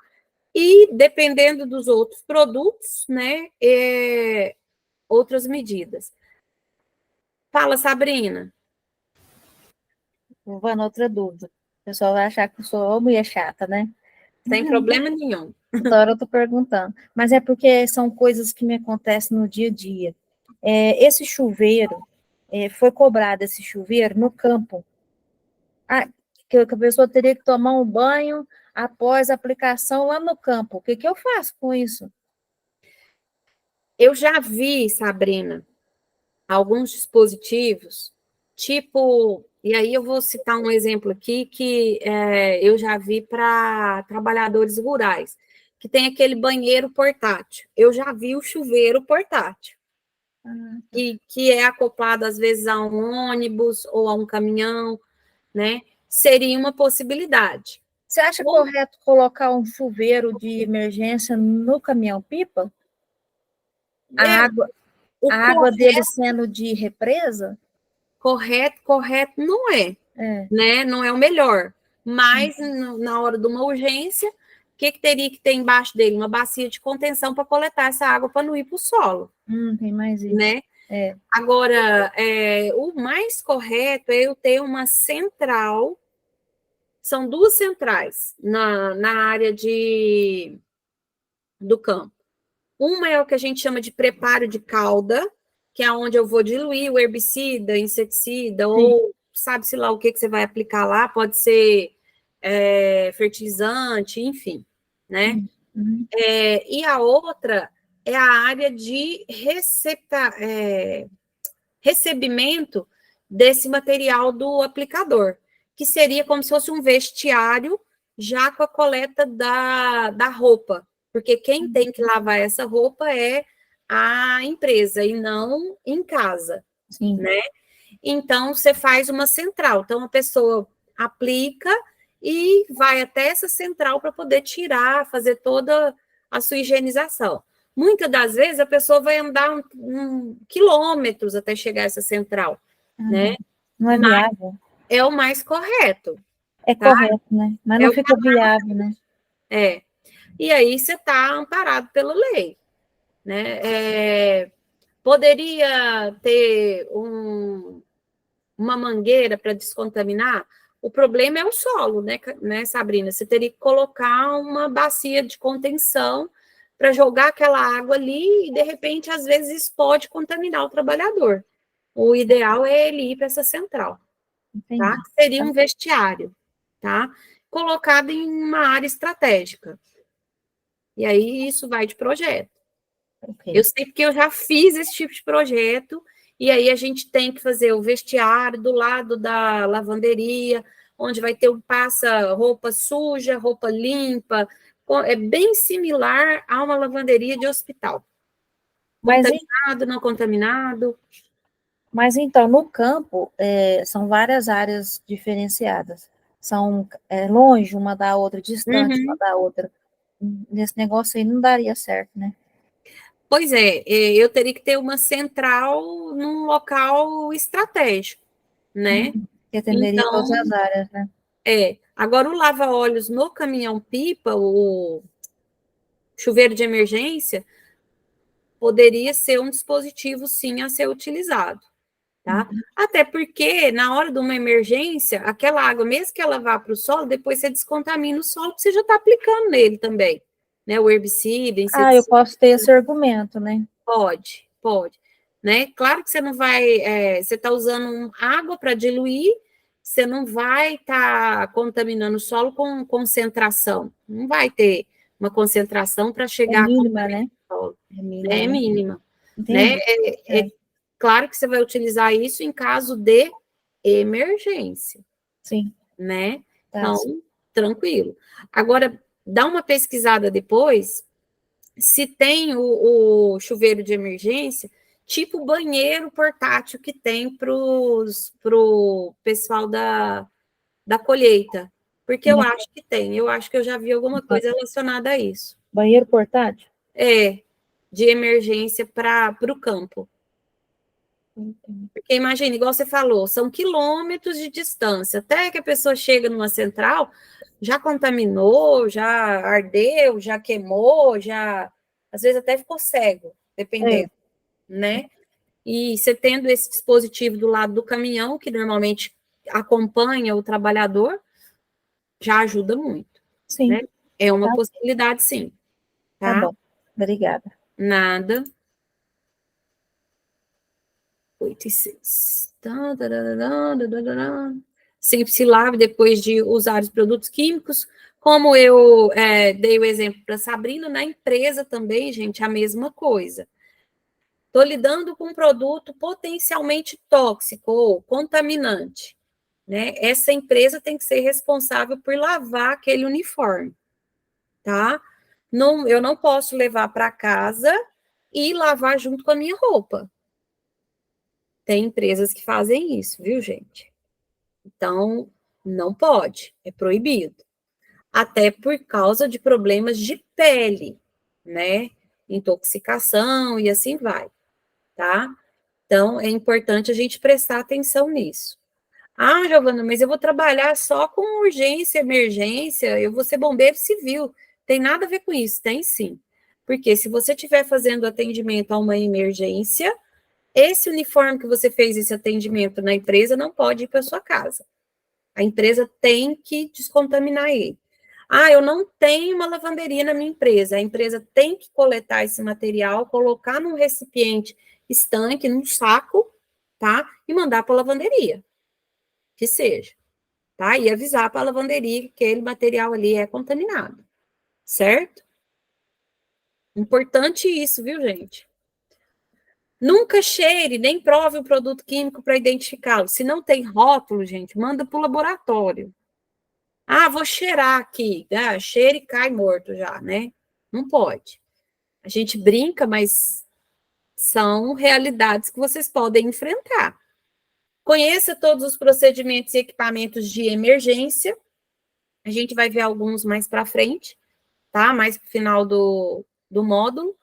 E dependendo dos outros produtos, né, outras medidas. Fala, Sabrina. Giovana, outra dúvida. O pessoal vai achar que eu sou uma mulher chata, né? Sem problema nenhum. Toda hora eu tô perguntando. Mas é porque são coisas que me acontecem no dia a dia. Esse chuveiro, foi cobrado esse chuveiro no campo. Que a pessoa teria que tomar um banho após a aplicação lá no campo. O que eu faço com isso? Eu já vi, Sabrina, alguns dispositivos, tipo, e aí eu vou citar um exemplo aqui que eu já vi para trabalhadores rurais, que tem aquele banheiro portátil. Eu já vi o chuveiro portátil, que é acoplado às vezes a um ônibus ou a um caminhão, né? Seria uma possibilidade. Você acha correto colocar um chuveiro de emergência no caminhão-pipa? A água dele sendo de represa? Correto não é, né? Não é o melhor. Mas, na hora de uma urgência, o que teria que ter embaixo dele? Uma bacia de contenção para coletar essa água para não ir para o solo. Tem mais isso. Né? Agora, o mais correto é eu ter uma central, são duas centrais na área do campo. Uma é o que a gente chama de preparo de calda, que é onde eu vou diluir o herbicida, inseticida, ou sabe-se lá o que você vai aplicar lá, pode ser fertilizante, enfim, né? E a outra é a área de recebimento desse material do aplicador, que seria como se fosse um vestiário já com a coleta da roupa, porque quem tem que lavar essa roupa é a empresa e não em casa, né? Então, você faz uma central. Então, a pessoa aplica e vai até essa central para poder tirar, fazer toda a sua higienização. Muitas das vezes, a pessoa vai andar quilômetros até chegar a essa central, né? Não é viável. É o mais correto. É correto, né? Mas não fica viável, né? E aí você está amparado pela lei, né? Poderia ter uma mangueira para descontaminar? O problema é o solo, né, Sabrina? Você teria que colocar uma bacia de contenção para jogar aquela água ali e, de repente, às vezes, isso pode contaminar o trabalhador. O ideal é ele ir para essa central, tá? Seria um vestiário, tá? Colocado em uma área estratégica. E aí, isso vai de projeto. Eu sei porque eu já fiz esse tipo de projeto, e aí a gente tem que fazer o vestiário do lado da lavanderia, onde vai ter um passa-roupa suja, roupa limpa, é bem similar a uma lavanderia de hospital. Contaminado, não contaminado. Mas então, no campo, são várias áreas diferenciadas. São longe uma da outra, distante uma da outra. Nesse negócio aí não daria certo, né? Pois é, eu teria que ter uma central num local estratégico, né? Que atenderia todas as áreas, né? Agora o lava-óleos no caminhão-pipa, o chuveiro de emergência, poderia ser um dispositivo, sim, a ser utilizado, tá? Até porque, na hora de uma emergência, aquela água, mesmo que ela vá para o solo, depois você descontamina o solo, porque você já está aplicando nele também, né? O herbicida, inseticida. Eu posso ter esse argumento, né? Pode. né? Claro que você não vai, você está usando água para diluir, você não vai estar contaminando o solo com concentração, não vai ter uma concentração para É chegar a mínima, né? solo, É né? mínima, É né? mínima, né? Entendi. É claro que você vai utilizar isso em caso de emergência, Sim, né? tá. Então, tranquilo. Agora, dá uma pesquisada depois se tem o chuveiro de emergência, tipo o banheiro portátil que tem para o pessoal da colheita. Porque eu acho que tem, eu acho que eu já vi alguma coisa relacionada a isso. Banheiro portátil? É, de emergência para o campo. Porque imagina, igual você falou, são quilômetros de distância, até que a pessoa chega numa central, já contaminou, já ardeu, já queimou, já às vezes até ficou cego, dependendo, né? E você tendo esse dispositivo do lado do caminhão, que normalmente acompanha o trabalhador, já ajuda muito, Sim, né? É uma tá, possibilidade, sim, tá tá? bom. Obrigada. Nada. 8 e 6. Sempre se lave depois de usar os produtos químicos. Como eu dei o exemplo para a Sabrina, na empresa também, gente, a mesma coisa. Estou lidando com um produto potencialmente tóxico ou contaminante, né? Essa empresa tem que ser responsável por lavar aquele uniforme, tá? Não, eu não posso levar para casa e lavar junto com a minha roupa. Tem empresas que fazem isso, viu, gente? Então, não pode, é proibido. Até por causa de problemas de pele, né? Intoxicação e assim vai, tá? Então, é importante a gente prestar atenção nisso. Ah, Giovana, mas eu vou trabalhar só com urgência, emergência, eu vou ser bombeiro civil. Tem nada a ver com isso? Tem sim. Porque se você estiver fazendo atendimento a uma emergência, esse uniforme que você fez esse atendimento na empresa não pode ir para sua casa. A empresa tem que descontaminar ele. Ah, eu não tenho uma lavanderia na minha empresa. A empresa tem que coletar esse material, colocar num recipiente estanque, num saco, tá? E mandar para a lavanderia, que seja, tá? E avisar para a lavanderia que aquele material ali é contaminado, certo? Importante isso, viu, gente? Nunca cheire nem prove o produto químico para identificá-lo. Se não tem rótulo, gente, manda para o laboratório. Ah, vou cheirar aqui. Ah, cheira e cai morto já, né? Não pode. A gente brinca, mas são realidades que vocês podem enfrentar. Conheça todos os procedimentos e equipamentos de emergência. A gente vai ver alguns mais para frente, tá? Mais para o final do módulo,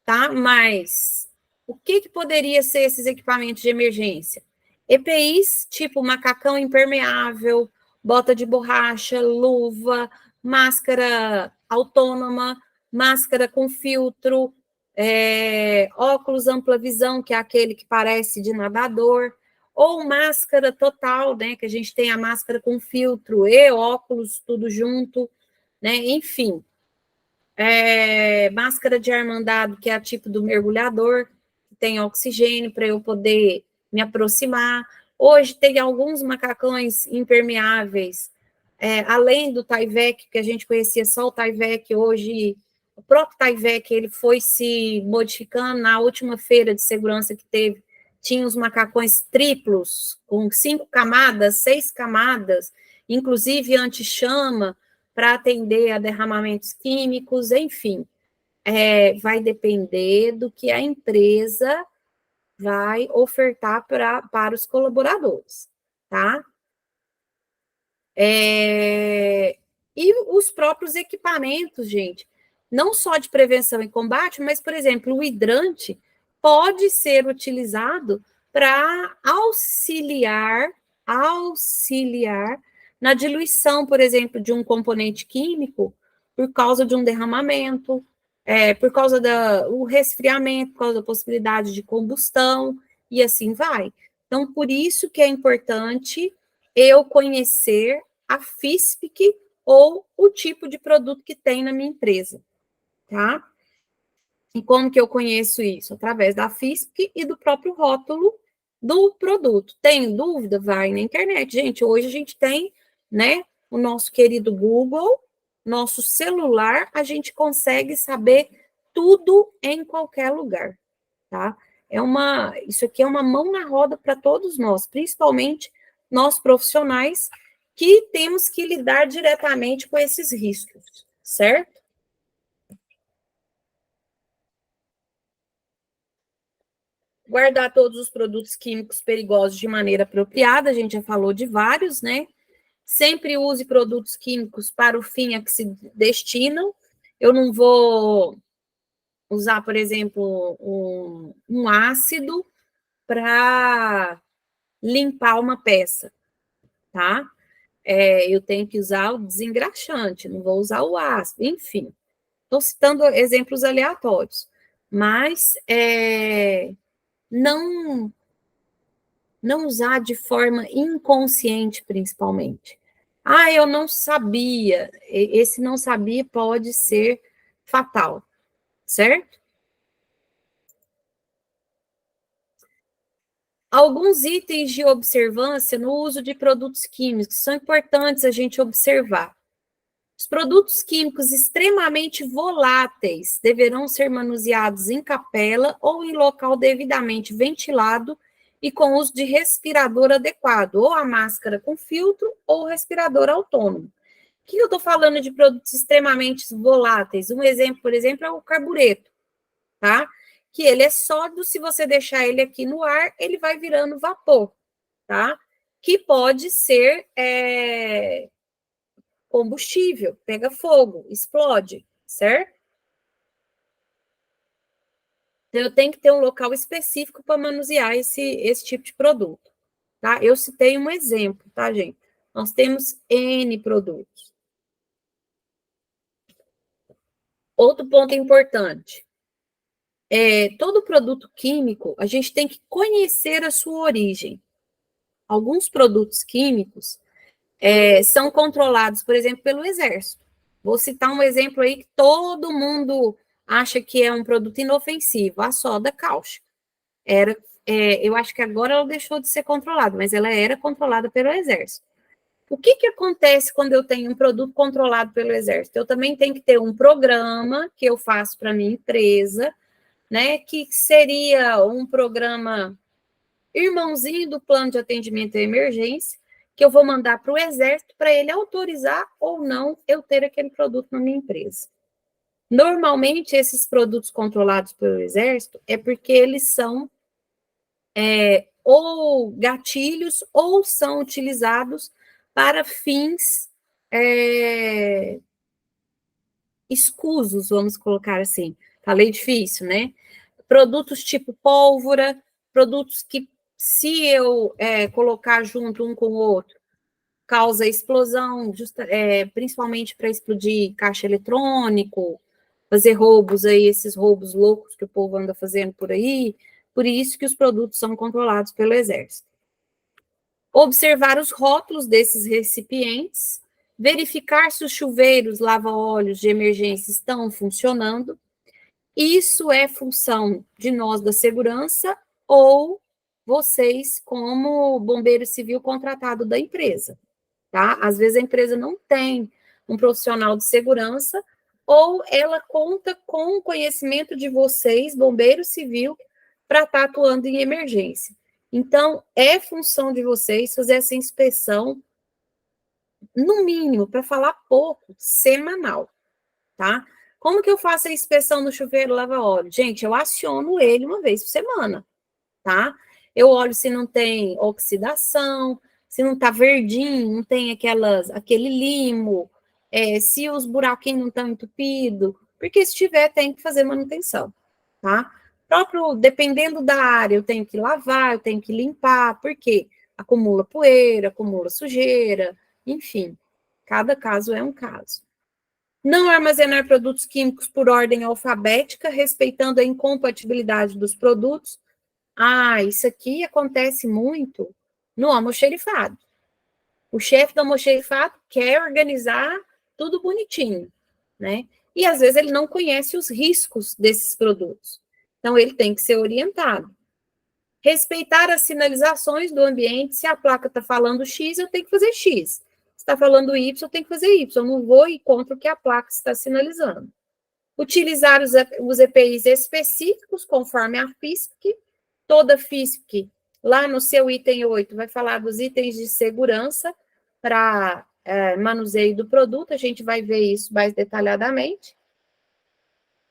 tá? Mas o que poderia ser esses equipamentos de emergência? EPIs, tipo macacão impermeável, bota de borracha, luva, máscara autônoma, máscara com filtro, óculos ampla visão, que é aquele que parece de nadador, ou máscara total, né? Que a gente tem a máscara com filtro e óculos, tudo junto, né? Enfim, máscara de ar mandado, que é a tipo do mergulhador, que tem oxigênio para eu poder me aproximar. Hoje tem alguns macacões impermeáveis, além do Tyvek, que a gente conhecia só o Tyvek, hoje o próprio Tyvek ele foi se modificando. Na última feira de segurança que teve, tinha os macacões triplos, com 5 camadas, 6 camadas, inclusive anti-chama, para atender a derramamentos químicos, enfim. Vai depender do que a empresa vai ofertar para os colaboradores, tá? E os próprios equipamentos, gente, não só de prevenção e combate, mas, por exemplo, o hidrante pode ser utilizado para auxiliar na diluição, por exemplo, de um componente químico por causa de um derramamento, por causa do resfriamento, por causa da possibilidade de combustão, e assim vai. Então, por isso que é importante eu conhecer a FISPIC ou o tipo de produto que tem na minha empresa, tá? E como que eu conheço isso? Através da FISP e do próprio rótulo do produto. Tem dúvida? Vai na internet. Gente, hoje a gente tem, né, o nosso querido Google, nosso celular, a gente consegue saber tudo em qualquer lugar, tá? Isso aqui é uma mão na roda para todos nós, principalmente nós profissionais que temos que lidar diretamente com esses riscos, certo? Guardar todos os produtos químicos perigosos de maneira apropriada, a gente já falou de vários, né? Sempre use produtos químicos para o fim a que se destinam. Eu não vou usar, por exemplo, um ácido para limpar uma peça, tá? Eu tenho que usar o desengraxante, não vou usar o ácido, enfim. Estou citando exemplos aleatórios, mas não não usar de forma inconsciente, principalmente. Ah, eu não sabia. Esse não sabia pode ser fatal, certo? Alguns itens de observância no uso de produtos químicos são importantes a gente observar. Os produtos químicos extremamente voláteis deverão ser manuseados em capela ou em local devidamente ventilado e com uso de respirador adequado, ou a máscara com filtro ou respirador autônomo. O que eu estou falando de produtos extremamente voláteis? Um exemplo, por exemplo, é o carbureto, tá? Que ele é sólido, se você deixar ele aqui no ar, ele vai virando vapor, tá? Que pode ser combustível, pega fogo, explode, certo? Então, eu tenho que ter um local específico para manusear esse tipo de produto, tá? Eu citei um exemplo, tá, gente? Nós temos N produtos. Outro ponto importante, todo produto químico, a gente tem que conhecer a sua origem. Alguns produtos químicos são controlados, por exemplo, pelo Exército. Vou citar um exemplo aí que todo mundo acha que é um produto inofensivo, a soda cáustica. Eu acho que agora ela deixou de ser controlada, mas ela era controlada pelo Exército. O que acontece quando eu tenho um produto controlado pelo Exército? Eu também tenho que ter um programa que eu faço para minha empresa, né, que seria um programa irmãozinho do plano de atendimento à emergência, que eu vou mandar para o Exército para ele autorizar ou não eu ter aquele produto na minha empresa. Normalmente, esses produtos controlados pelo Exército é porque eles são ou gatilhos ou são utilizados para fins escusos, vamos colocar assim. Falei difícil, né? Produtos tipo pólvora, produtos que, se eu colocar junto um com o outro, causa explosão, principalmente para explodir caixa eletrônico, fazer roubos aí, esses roubos loucos que o povo anda fazendo por aí. Por isso que os produtos são controlados pelo Exército. Observar os rótulos desses recipientes, verificar se os chuveiros lava-óleos de emergência estão funcionando. Isso é função de nós da segurança ou vocês como bombeiro civil contratado da empresa, tá? Às vezes a empresa não tem um profissional de segurança ou ela conta com o conhecimento de vocês, bombeiro civil, para estar atuando em emergência. Então, é função de vocês fazer essa inspeção, no mínimo, para falar pouco, semanal, tá? Como que eu faço a inspeção no chuveiro lava-óleo? Gente, eu aciono ele uma vez por semana, tá? Eu olho se não tem oxidação, se não tá verdinho, não tem aquele limo, se os buraquinhos não estão entupidos, porque se tiver, tem que fazer manutenção, tá? Dependendo da área, eu tenho que lavar, eu tenho que limpar, porque acumula poeira, acumula sujeira, enfim, cada caso é um caso. Não armazenar produtos químicos por ordem alfabética, respeitando a incompatibilidade dos produtos. Isso aqui acontece muito no almoxerifado. O chefe do almoxerifado quer organizar tudo bonitinho, né? e às vezes ele não conhece os riscos desses produtos. Então, ele tem que ser orientado. Respeitar as sinalizações do ambiente. Se a placa está falando X, eu tenho que fazer X. Se está falando Y, eu tenho que fazer Y. Eu não vou ir contra o que a placa está sinalizando. Utilizar os EPIs específicos, conforme a FISP. Toda FISP, lá no seu item 8, vai falar dos itens de segurança para manuseio do produto. A gente vai ver isso mais detalhadamente.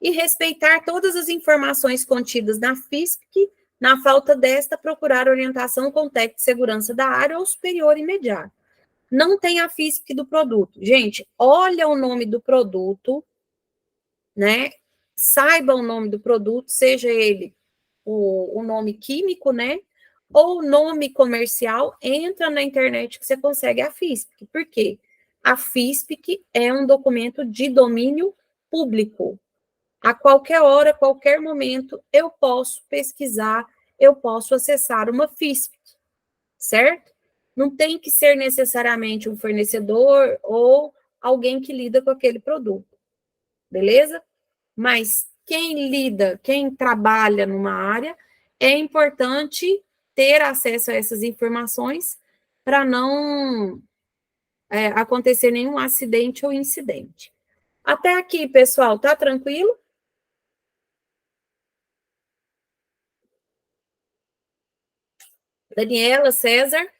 E respeitar todas as informações contidas na FISP. Na falta desta, procurar orientação com o técnico de segurança da área ou superior imediato. Não tem a FISP do produto. Gente, olha o nome do produto, né? Saiba o nome do produto, seja ele o nome químico, né? Ou nome comercial, entra na internet que você consegue a FISP. Por quê? A FISP é um documento de domínio público. A qualquer hora, qualquer momento, eu posso pesquisar, eu posso acessar uma FISP, certo? Não tem que ser necessariamente um fornecedor ou alguém que lida com aquele produto, beleza? Mas quem lida, quem trabalha numa área, é importante ter acesso a essas informações para não acontecer nenhum acidente ou incidente. Até aqui, pessoal, tá tranquilo? Daniela, César,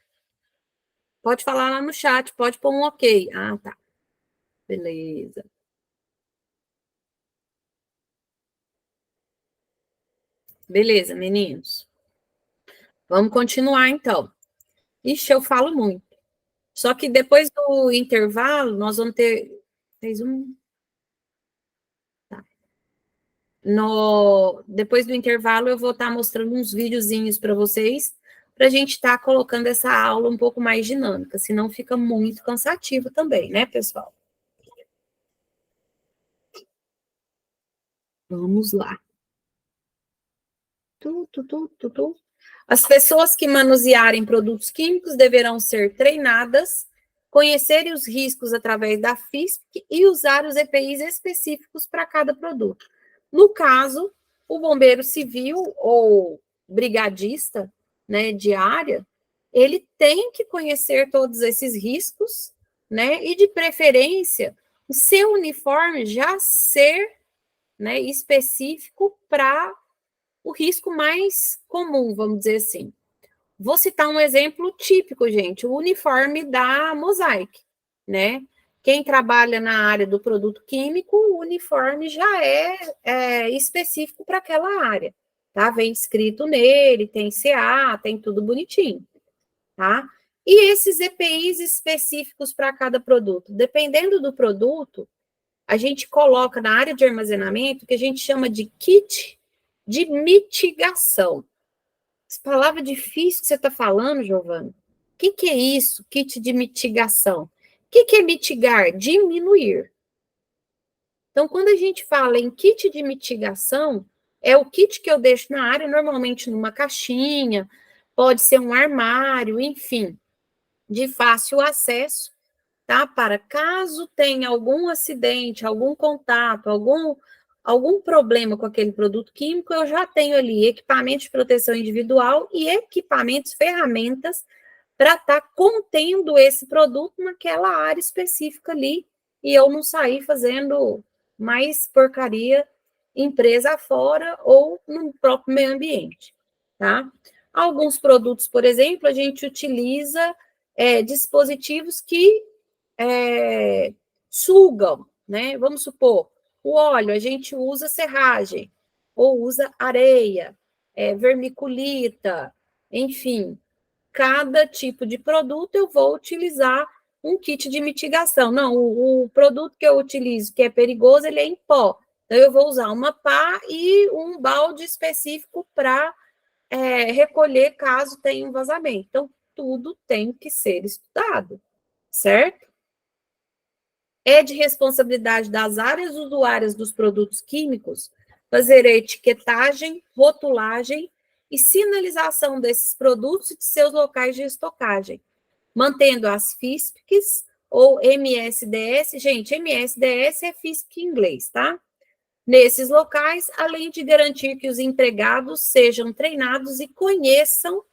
pode falar lá no chat, pode pôr um ok. Ah, tá. Beleza. Beleza, meninos. Vamos continuar, então. Ixi, eu falo muito. Só que depois do intervalo, nós vamos ter... Fez um... Tá. Depois do intervalo, eu vou estar mostrando uns videozinhos para vocês, para a gente estar colocando essa aula um pouco mais dinâmica, senão fica muito cansativo também, né, pessoal? Vamos lá. As pessoas que manusearem produtos químicos deverão ser treinadas, conhecerem os riscos através da FISP e usar os EPIs específicos para cada produto. No caso, o bombeiro civil ou brigadista, né, de área, ele tem que conhecer todos esses riscos, né, e de preferência, o seu uniforme já ser, né, específico para o risco mais comum, vamos dizer assim. Vou citar um exemplo típico, gente, o uniforme da Mosaic, né? Quem trabalha na área do produto químico, o uniforme já é específico para aquela área, tá? Vem escrito nele, tem CA, tem tudo bonitinho, tá? E esses EPIs específicos para cada produto? Dependendo do produto, a gente coloca na área de armazenamento o que a gente chama de kit de mitigação. Essa palavra difícil que você está falando, Giovana. O que é isso, kit de mitigação? O que é mitigar? Diminuir. Então, quando a gente fala em kit de mitigação, é o kit que eu deixo na área, normalmente numa caixinha, pode ser um armário, enfim, de fácil acesso, tá? Para caso tenha algum acidente, algum contato, algum problema com aquele produto químico, eu já tenho ali equipamento de proteção individual e equipamentos, ferramentas para estar contendo esse produto naquela área específica ali e eu não sair fazendo mais porcaria empresa fora ou no próprio meio ambiente, tá? Alguns produtos, por exemplo, a gente utiliza dispositivos que sugam, né? Vamos supor, o óleo, a gente usa serragem, ou usa areia, vermiculita, enfim, cada tipo de produto eu vou utilizar um kit de mitigação. Não, o produto que eu utilizo, que é perigoso, ele é em pó. Então, eu vou usar uma pá e um balde específico para recolher caso tenha um vazamento. Então, tudo tem que ser estudado, certo? É de responsabilidade das áreas usuárias dos produtos químicos fazer a etiquetagem, rotulagem e sinalização desses produtos e de seus locais de estocagem, mantendo as FISPs ou MSDS. Gente, MSDS é FISC em inglês, tá? Nesses locais, além de garantir que os empregados sejam treinados e conheçam,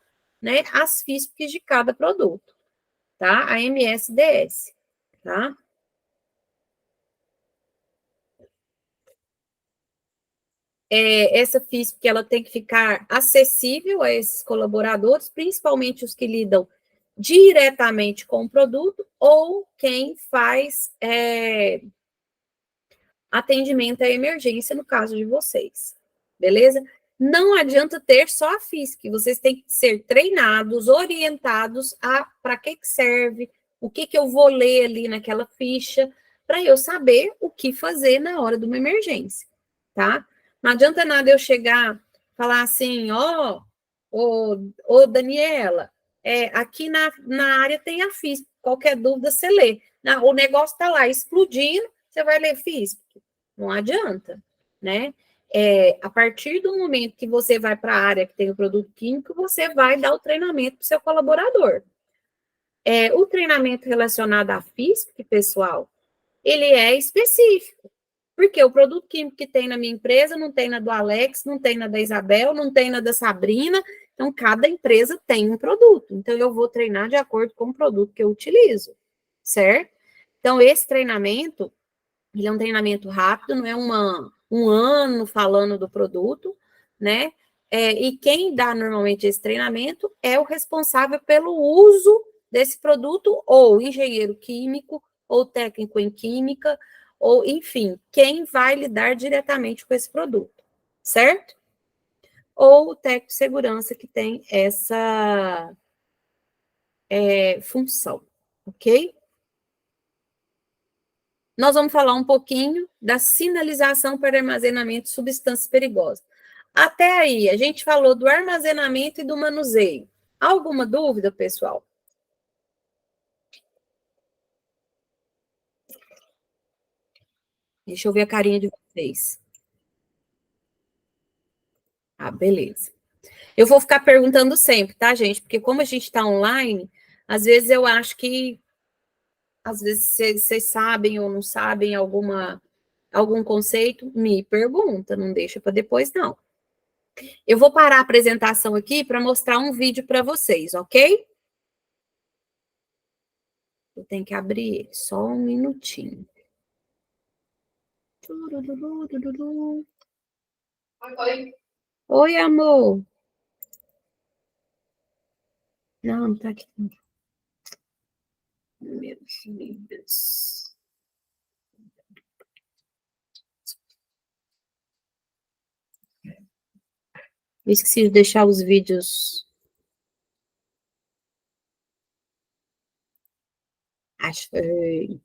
né, as FISPs de cada produto, tá? A MSDS, tá? Essa FISP ela tem que ficar acessível a esses colaboradores, principalmente os que lidam diretamente com o produto ou quem faz atendimento à emergência no caso de vocês, beleza? Não adianta ter só a FISC, vocês têm que ser treinados, orientados a para que serve, o que eu vou ler ali naquela ficha, para eu saber o que fazer na hora de uma emergência, tá? Não adianta nada eu chegar, falar assim, ô Daniela, aqui na área tem a FISC, qualquer dúvida você lê. O negócio está lá explodindo, você vai ler FISC? Não adianta, né? A partir do momento que você vai para a área que tem o produto químico, você vai dar o treinamento para o seu colaborador. O treinamento relacionado à FISC, pessoal, ele é específico, porque o produto químico que tem na minha empresa não tem na do Alex, não tem na da Isabel, não tem na da Sabrina, então cada empresa tem um produto, então eu vou treinar de acordo com o produto que eu utilizo, certo? Então esse treinamento, ele é um treinamento rápido, não é um ano falando do produto, né? E quem dá normalmente esse treinamento é o responsável pelo uso desse produto, ou engenheiro químico, ou técnico em química, ou, enfim, quem vai lidar diretamente com esse produto, certo? Ou o técnico de segurança que tem essa função, ok? Nós vamos falar um pouquinho da sinalização para armazenamento de substâncias perigosas. Até aí, a gente falou do armazenamento e do manuseio. Alguma dúvida, pessoal? Deixa eu ver a carinha de vocês. Ah, beleza. Eu vou ficar perguntando sempre, tá, gente? Porque como a gente está online, às vezes eu acho que às vezes vocês sabem ou não sabem algum conceito, me pergunta, não deixa para depois, não. Eu vou parar a apresentação aqui para mostrar um vídeo para vocês, ok? Eu tenho que abrir ele, só um minutinho. Oi. Oi, amor. Não, não tá aqui. Meu Deus. Eu esqueci de deixar os vídeos. Achei.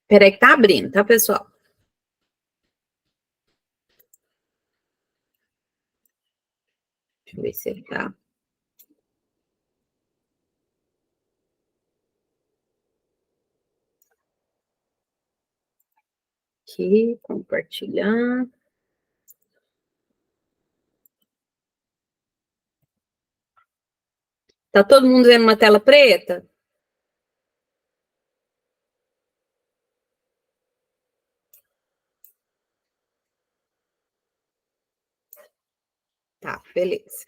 Peraí que tá abrindo, tá, pessoal? Deixa eu ver se ele tá. Aqui, compartilhar. Tá todo mundo vendo uma tela preta? Tá, beleza.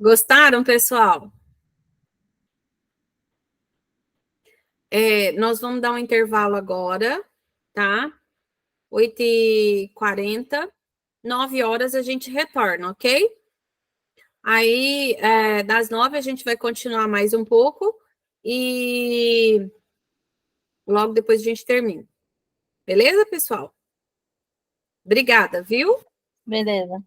Gostaram, pessoal? Nós vamos dar um intervalo agora, tá? 8h40, 9 horas a gente retorna, ok? Aí, das 9 a gente vai continuar mais um pouco e logo depois a gente termina. Beleza, pessoal? Obrigada, viu? Beleza.